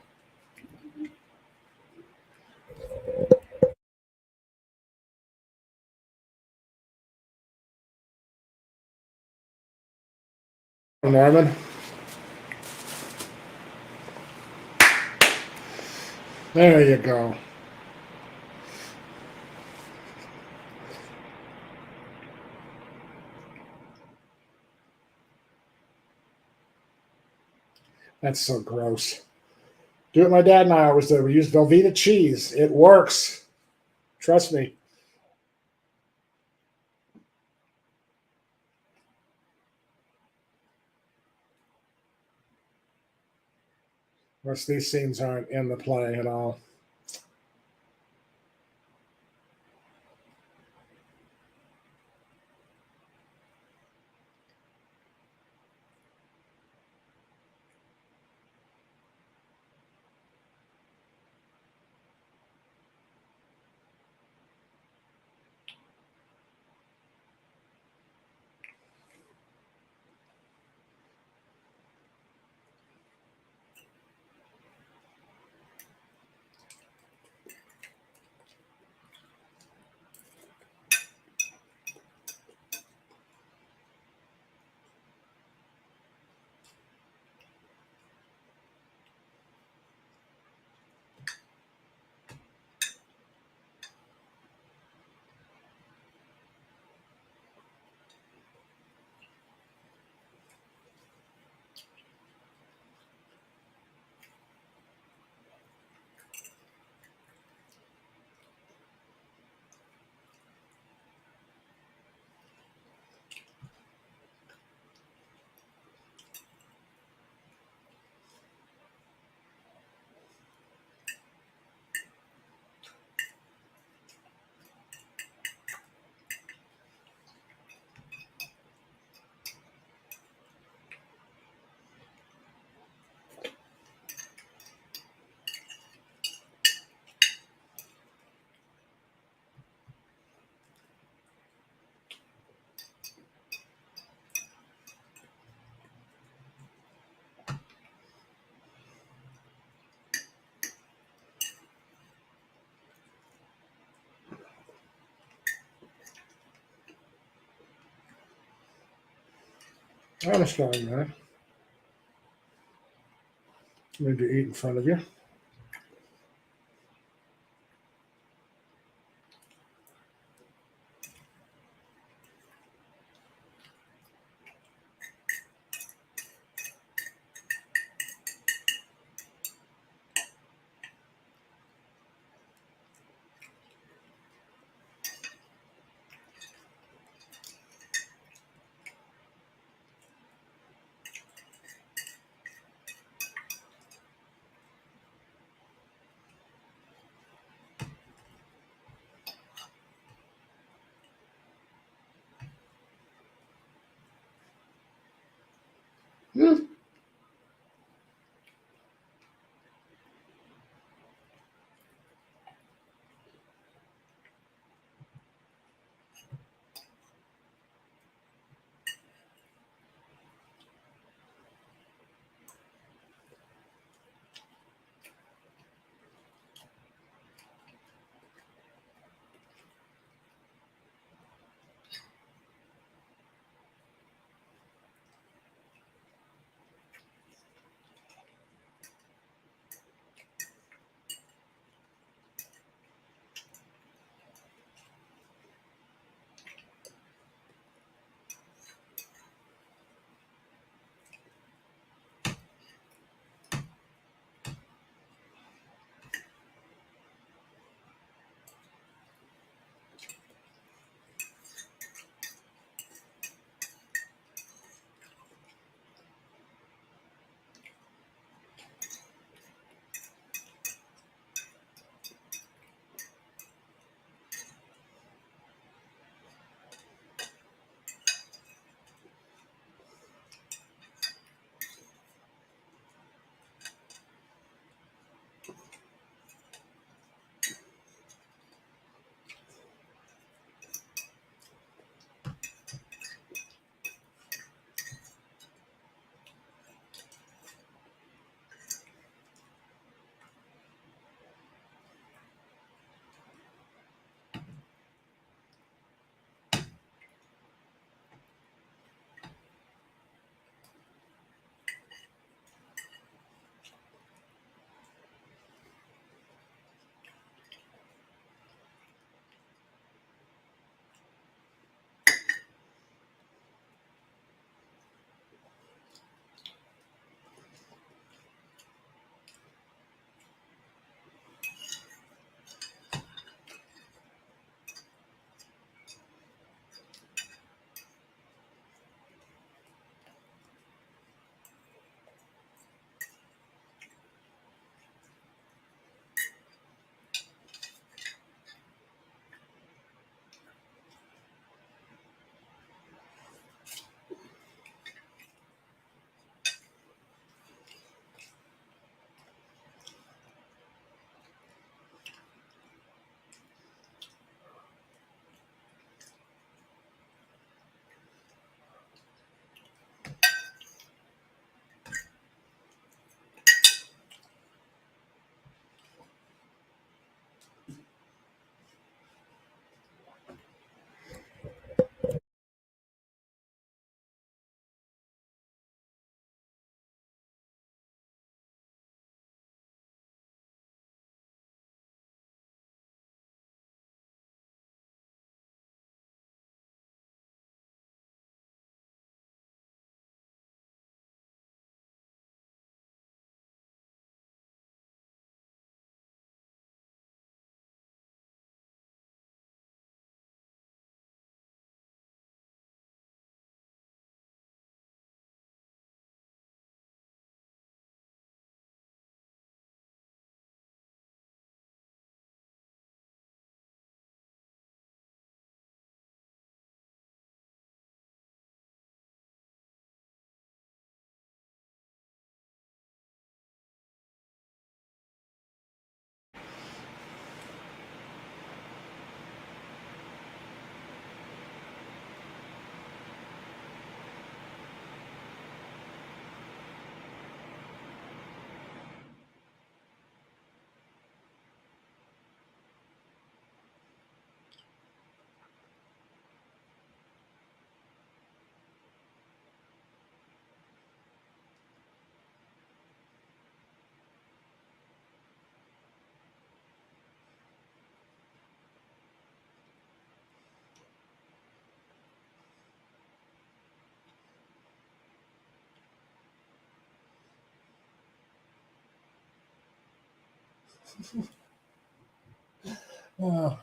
Norman. There you go. That's so gross. Do what my dad and I always did. We used Velveeta cheese. It works. Trust me. Most of these scenes aren't in the play at all. I'm a strong man. Need to eat in front of you. Hmm. Oh,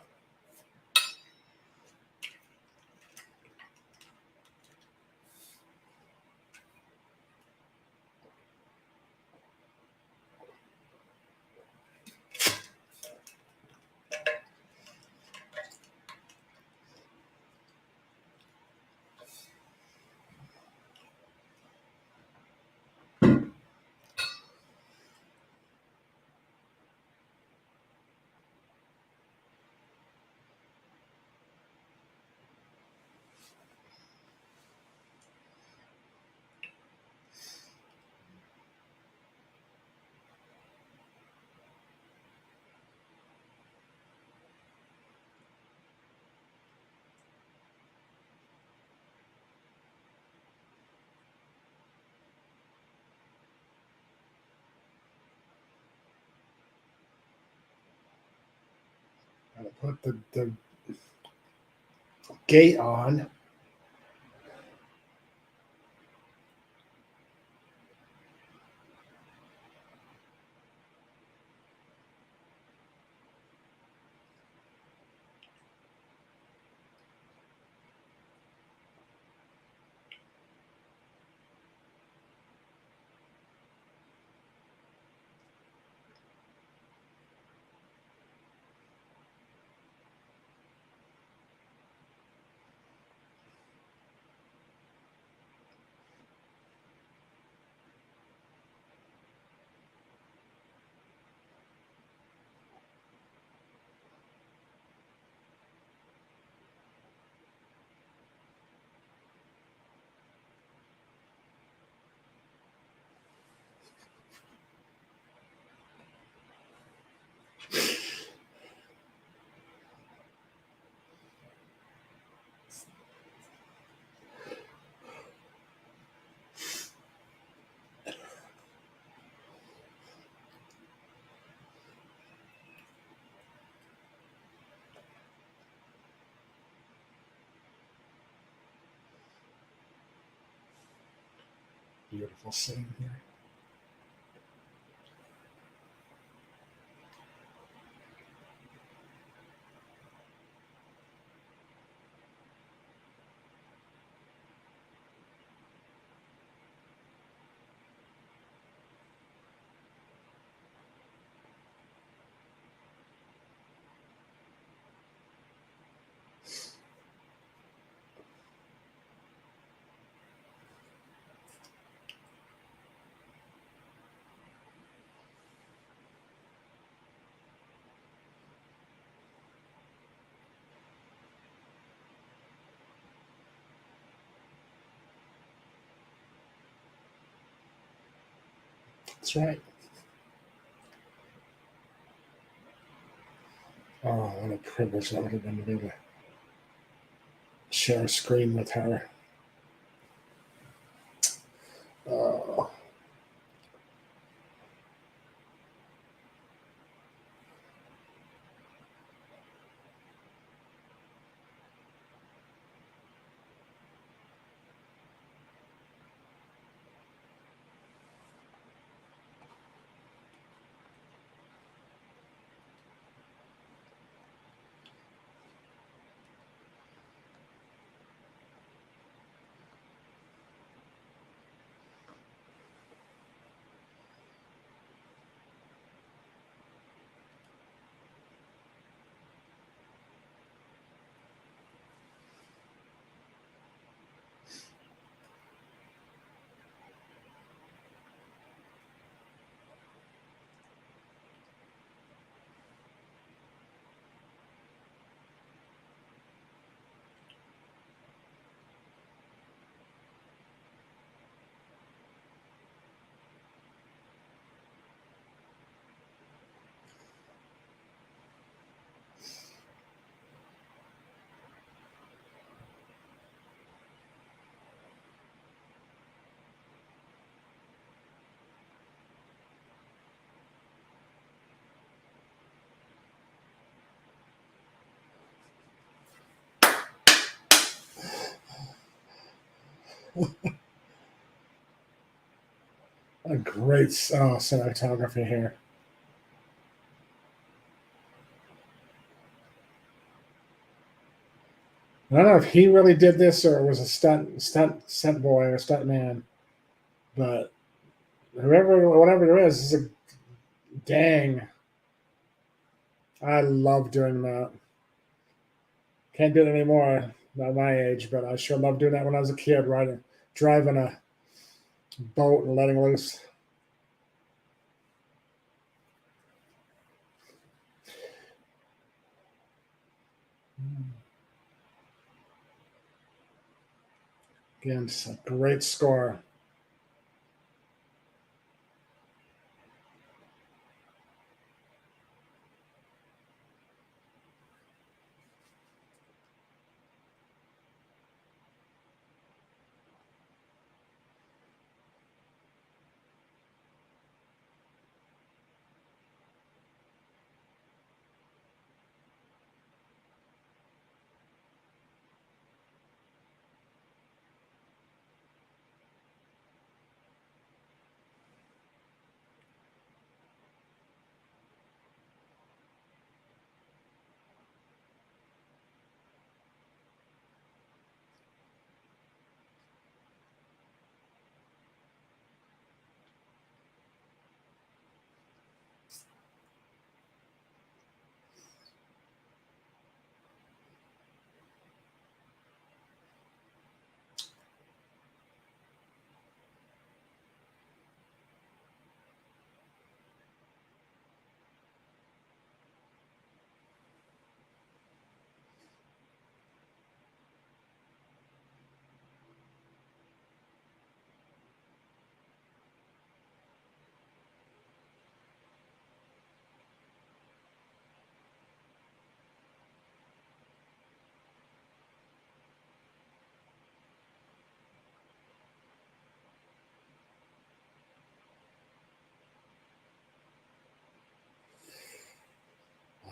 gotta put the gate on. Beautiful scene here. That's right. Oh, what a privilege that would have been to be able to share a screen with her. Oh, a great cinematography here. I don't know if he really did this or it was a stunt boy or stunt man, but whatever it is a dang. I love doing that. Can't do it anymore at my age, but I sure loved doing that when I was a kid, driving a boat and letting loose. Again, it's a great score.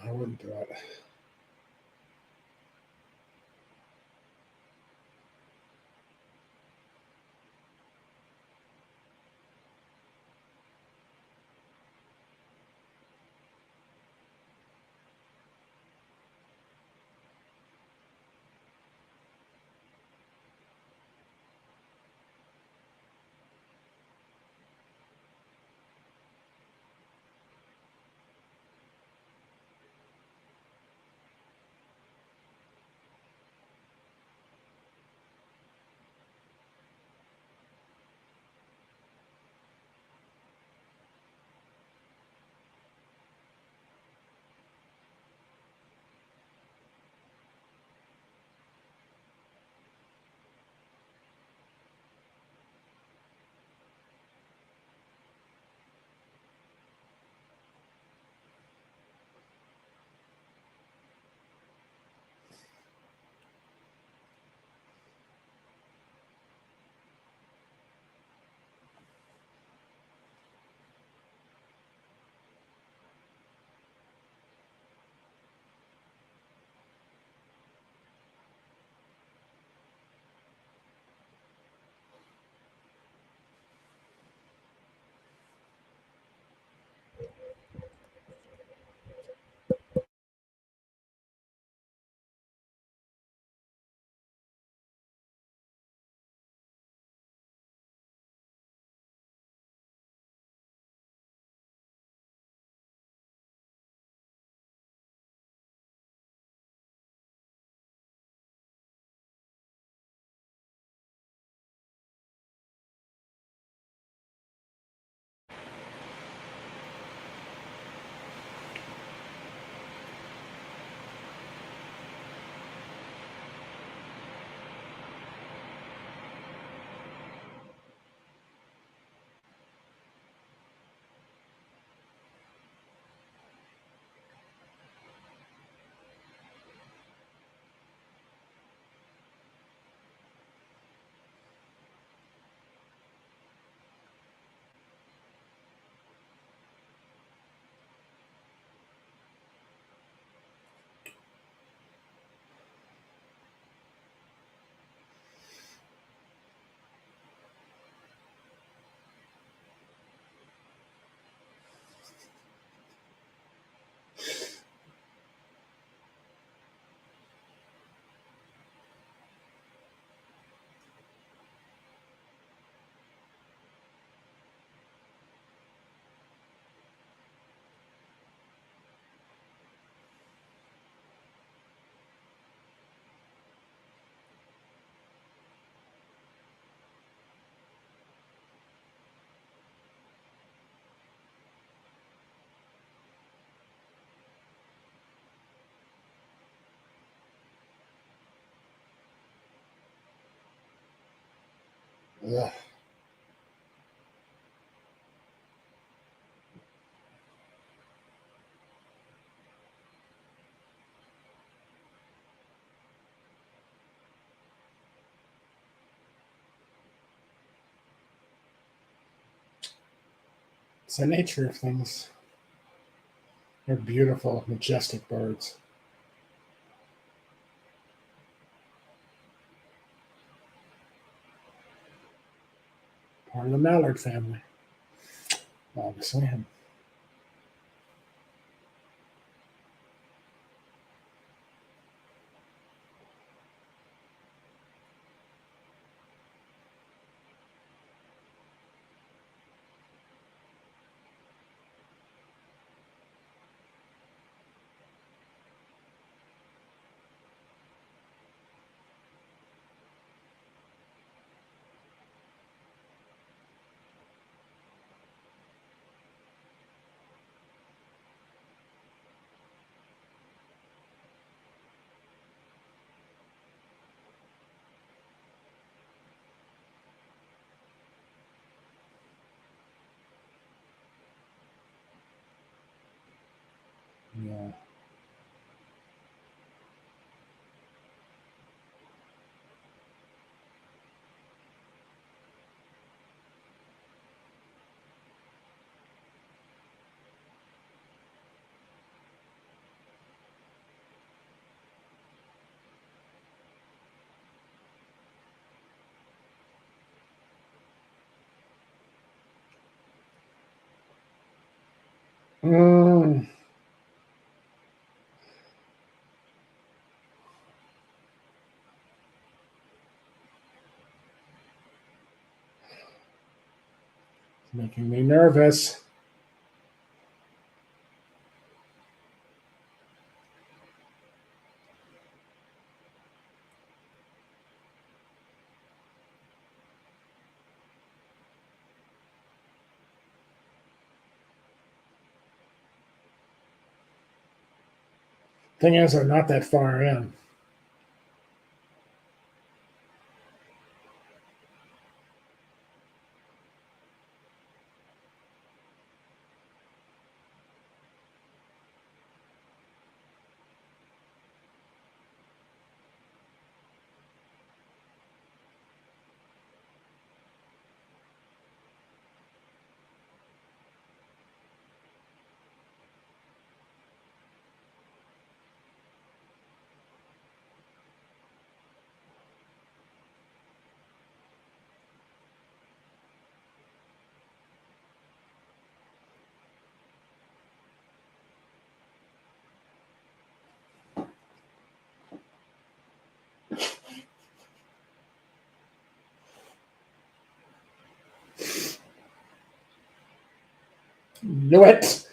I wouldn't do it. Ugh. It's the nature of things. They're beautiful, majestic birds. Part of the mallard family, obviously. Yeah. Mm. It's making me nervous. Thing is, they're not that far in. Knew it.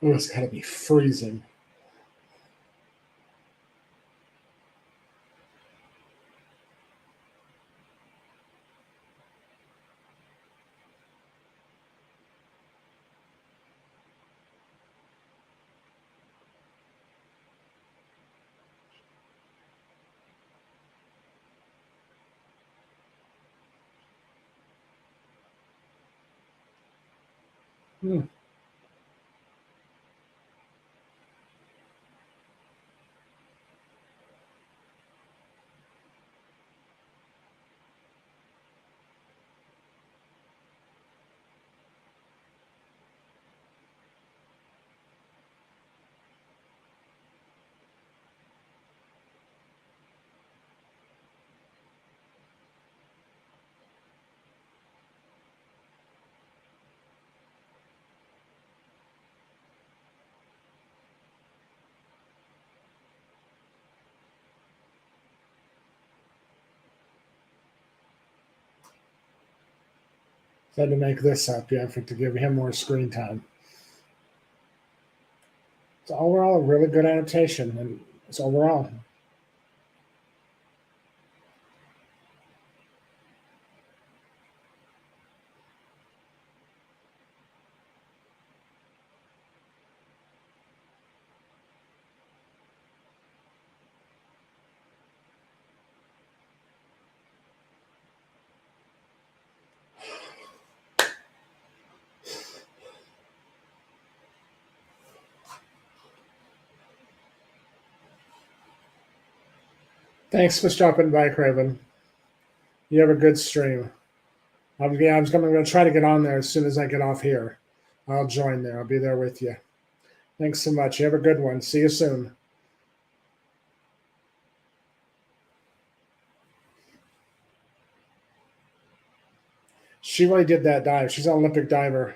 Oh, it's got to be freezing. Hmm. So I had to make this up, yeah, to give him more screen time. So overall, a really good adaptation, and it's overall. Thanks for stopping by, Craven. You have a good stream. I'm going to try to get on there as soon as I get off here. I'll join there. I'll be there with you. Thanks so much. You have a good one. See you soon. She really did that dive. She's an Olympic diver.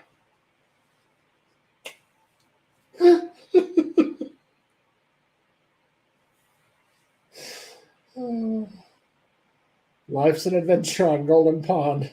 Life's an adventure on Golden Pond.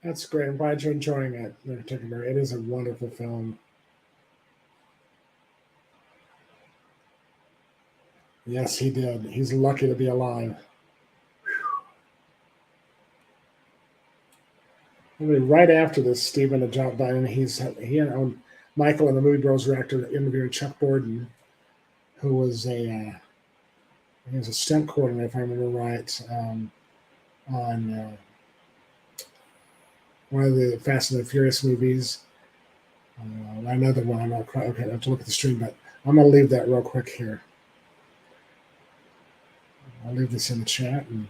That's great. I'm glad you're enjoying it in particular. It is a wonderful film. Yes, he did. He's lucky to be alive. I mean, right after this, Stephen had dropped by, and he and Michael and the Movie Bros reactor interviewing Chuck Borden, who was he was a stunt coordinator, if I remember right, on one of the Fast and the Furious movies. Another one. I'm not quite okay. I have to look at the stream, but I'm going to leave that real quick here. I'll leave this in the chat. And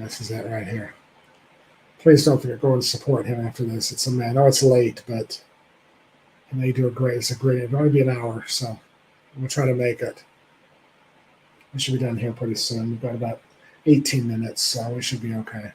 this is that right here. Please don't forget, go and support him after this. It's I know it's late, but they do it's a great, it'll only be an hour, so we'll try to make it. We should be done here pretty soon. We've got about 18 minutes, so we should be okay.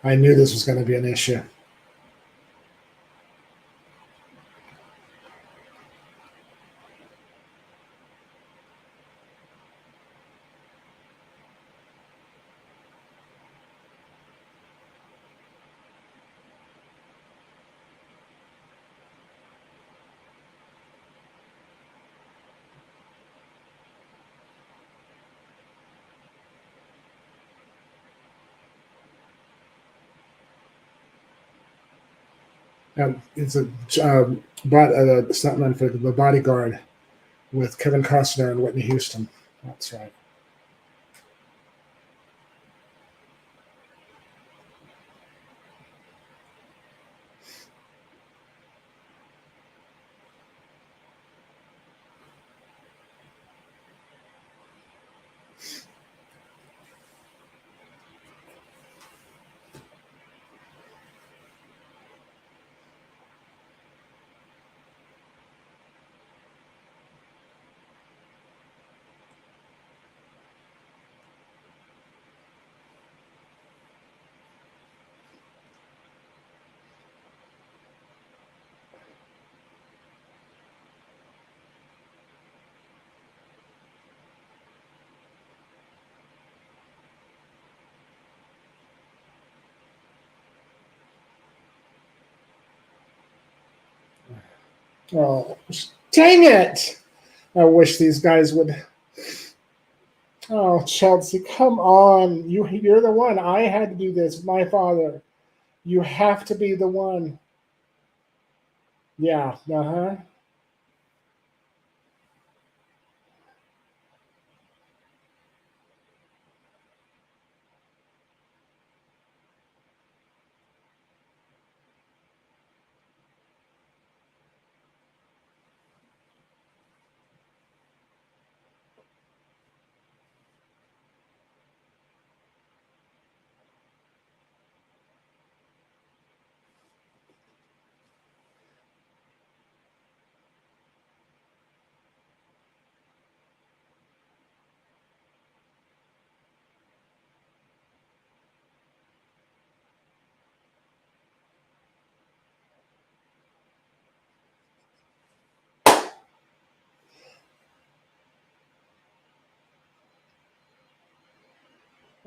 I knew this was going to be an issue. It's a stuntman for The Bodyguard with Kevin Costner and Whitney Houston. That's right. Oh, dang it! I wish these guys would. Oh, Chelsea, come on! You're the one. I had to do this. My father. You have to be the one. Yeah. Uh huh.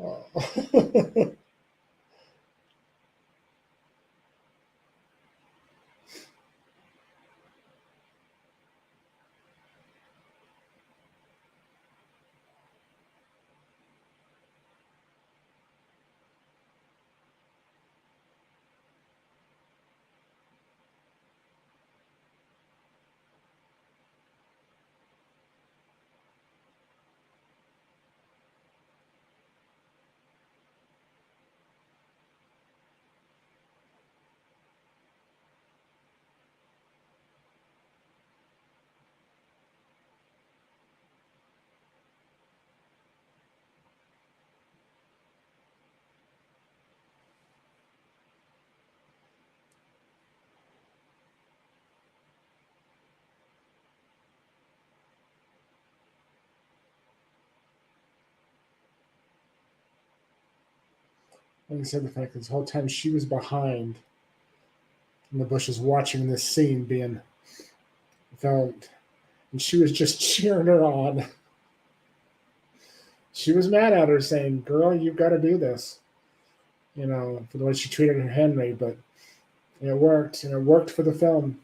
Oh. Like I said, the fact that this whole time she was behind in the bushes watching this scene being filmed, and she was just cheering her on. She was mad at her, saying, "Girl, you've got to do this." For the way she treated her Henry, but it worked, and it worked for the film.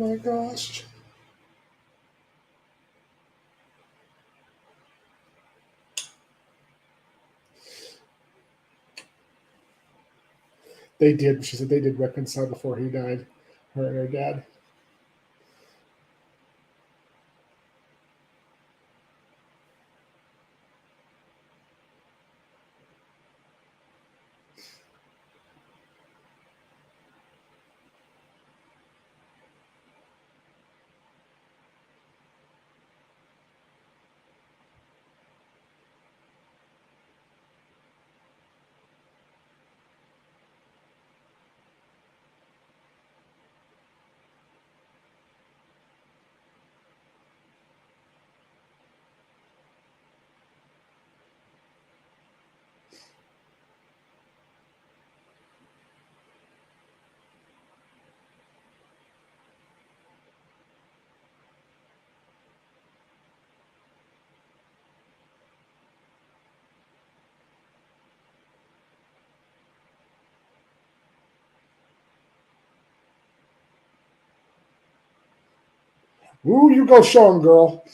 my gosh. They did. She said they did reconcile before he died, her and her dad. Ooh, you go show him, girl.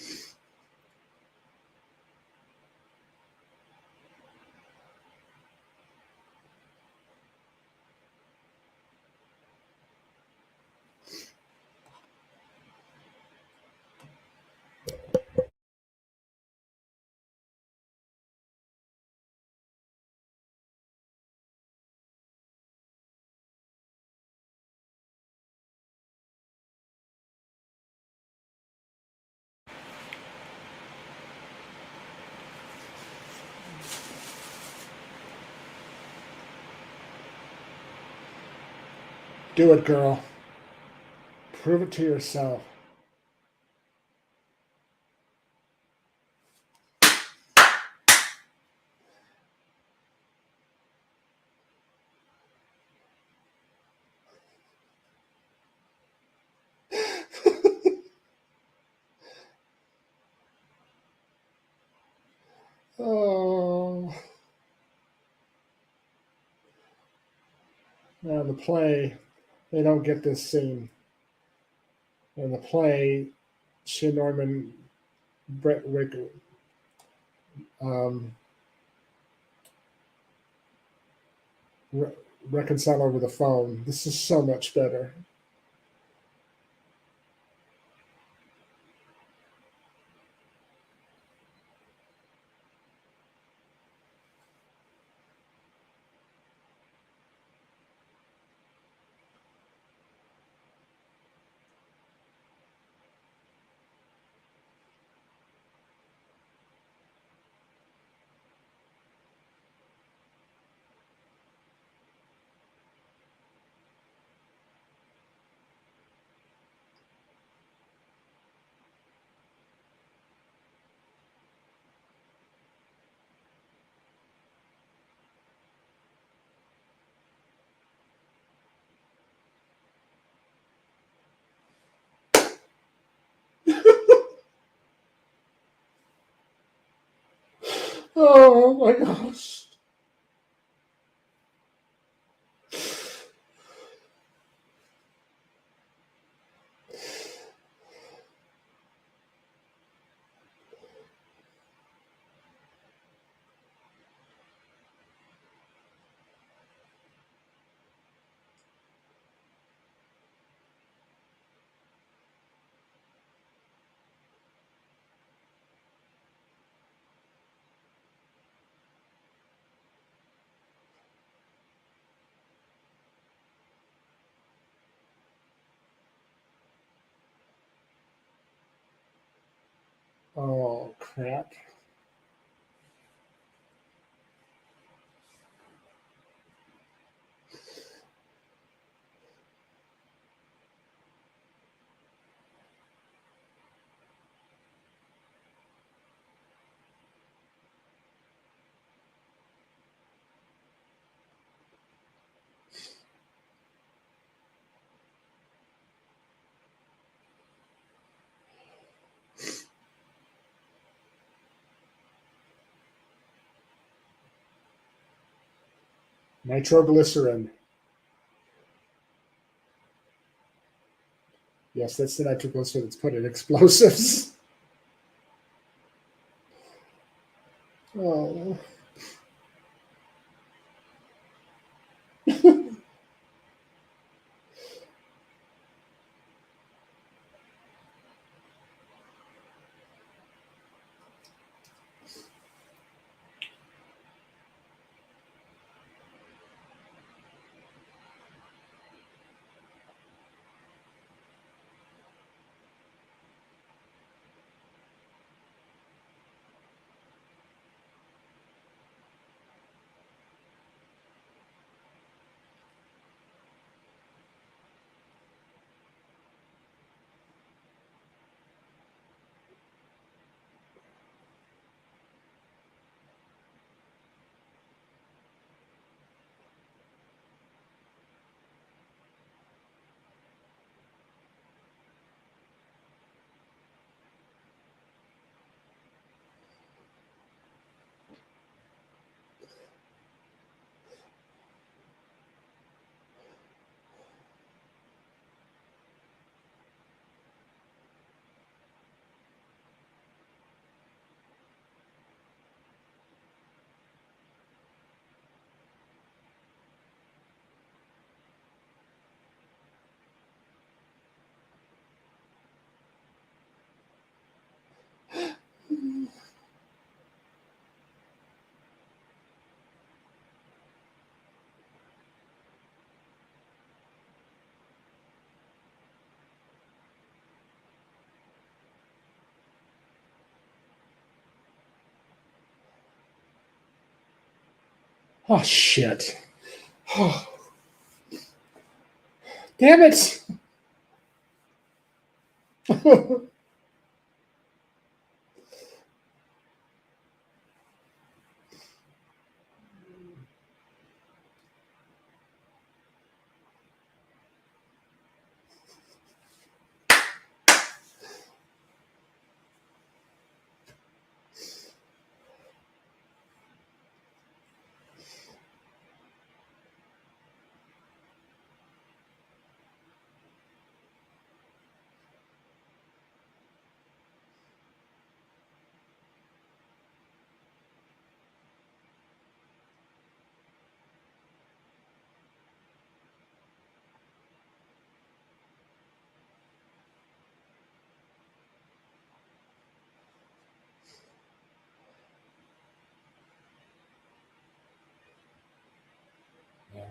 Do it, girl. Prove it to yourself. Oh. Now in the play, they don't get this scene. In the play, she and Norman um, re- reconcile over the phone. This is so much better. Oh my gosh. Oh crap. Nitroglycerin. Yes, that's the nitroglycerin that's put in explosives. Oh. Oh, shit. Oh. Damn it. Yeah.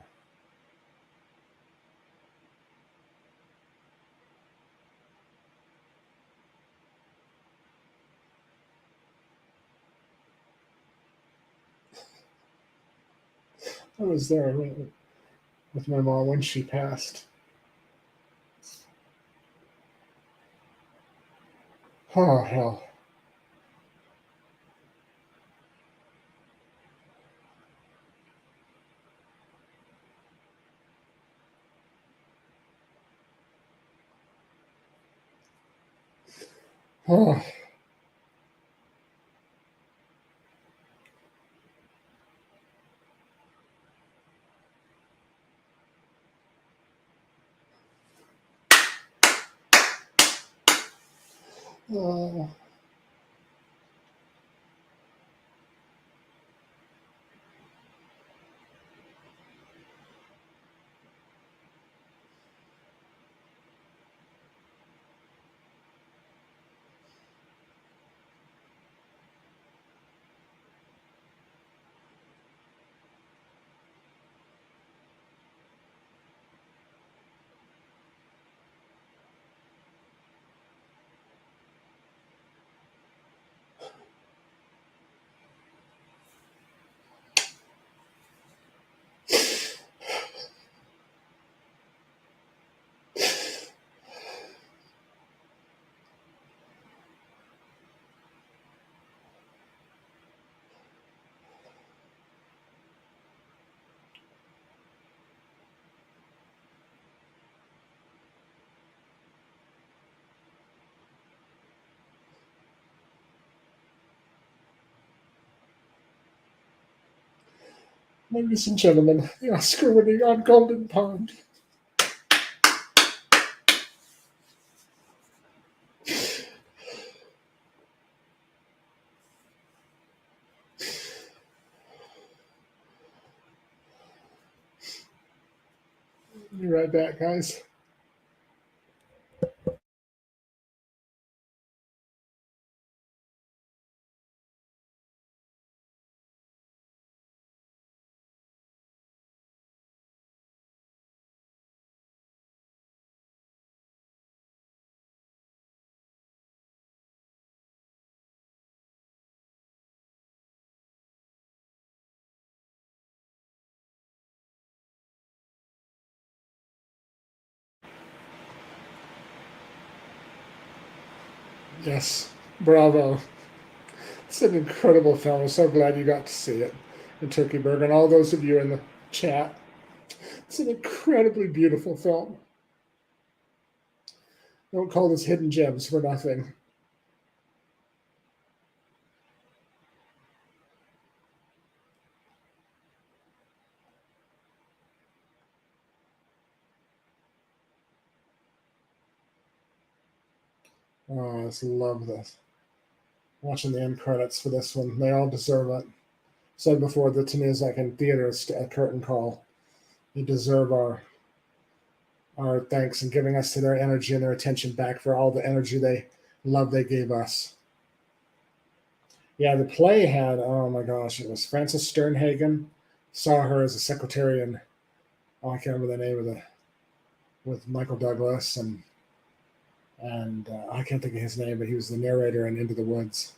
I was there with my mom when she passed. Oh, hell. Oh. Oh. Ladies and gentlemen, the Oscar winning on Golden Pond. Be right back, guys. Yes, bravo. It's an incredible film. I'm so glad you got to see it in Turkeyburg, and all those of you in the chat. It's an incredibly beautiful film. Don't call this hidden gems for nothing. Oh, I just love this. Watching the end credits for this one. They all deserve it. Said before that to me is like in theaters a curtain call. They deserve our thanks and giving us their energy and their attention back for all the energy they gave us. Yeah, the play had, oh my gosh, it was Frances Sternhagen. Saw her as a secretary in, oh, I can't remember the name of with Michael Douglas and I can't think of his name, but he was the narrator in Into the Woods.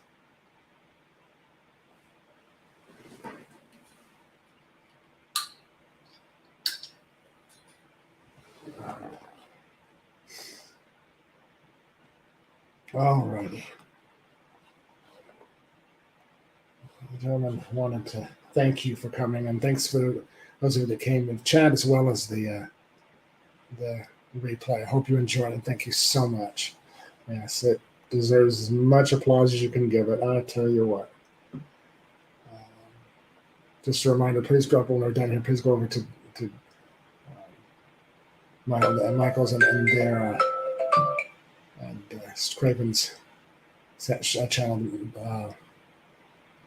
Alrighty. Gentlemen, wanted to thank you for coming, and thanks for those of you that came in chat as well as the replay. I hope you enjoyed it. Thank you so much. Yes, it deserves as much applause as you can give it. I tell you what. Just a reminder, please go up when we're done here. Please go over to Michael's and their and Craven's channel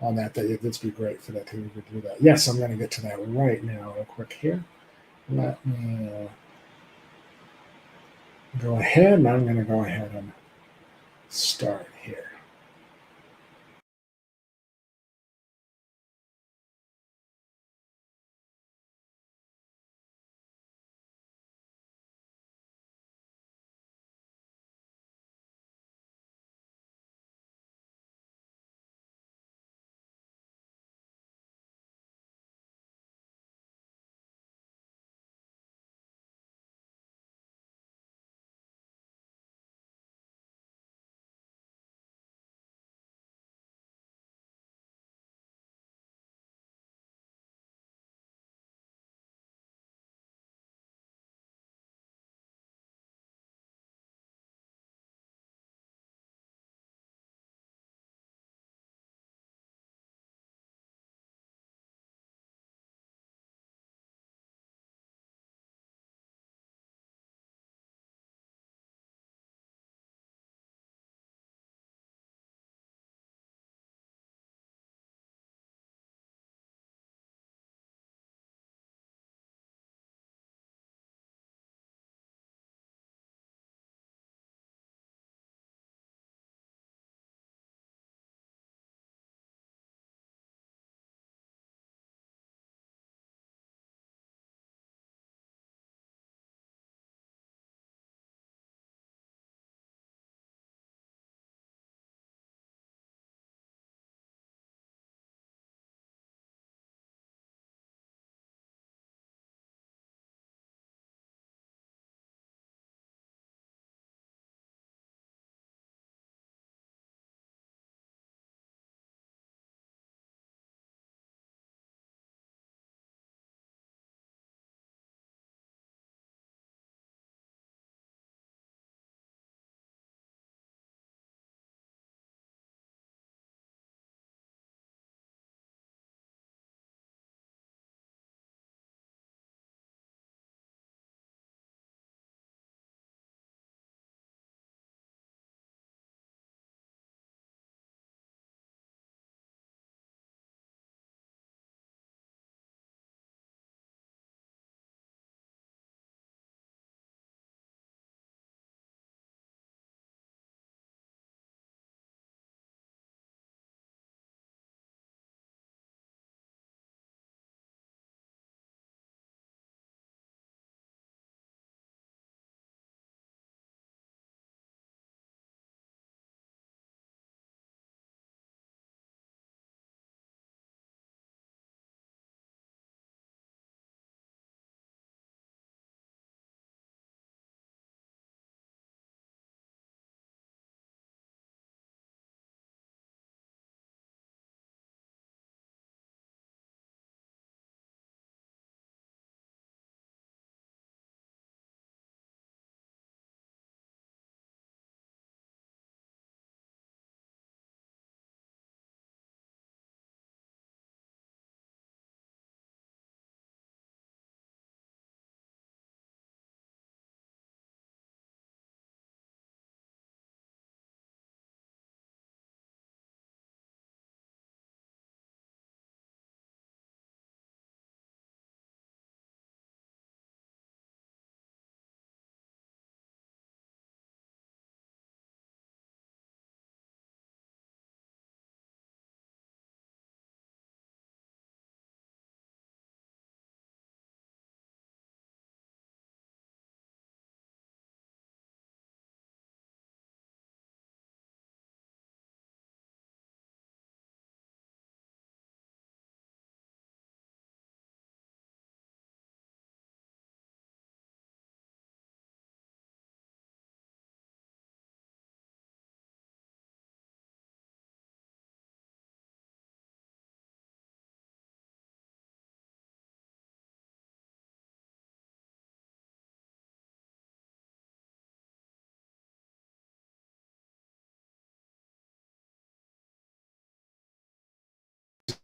on that. That'd be great for that to do that. Yes, I'm going to get to that right now, real quick here. Let me go ahead, and I'm going to go ahead and start here.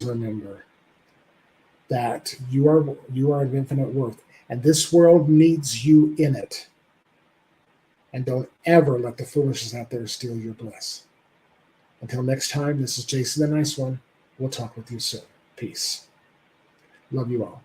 remember that you are of infinite worth, and this world needs you in it. And don't ever let the foolishness out there steal your bliss. Until next time, this is Jason the Nice One. We'll talk with you soon. Peace. Love you all.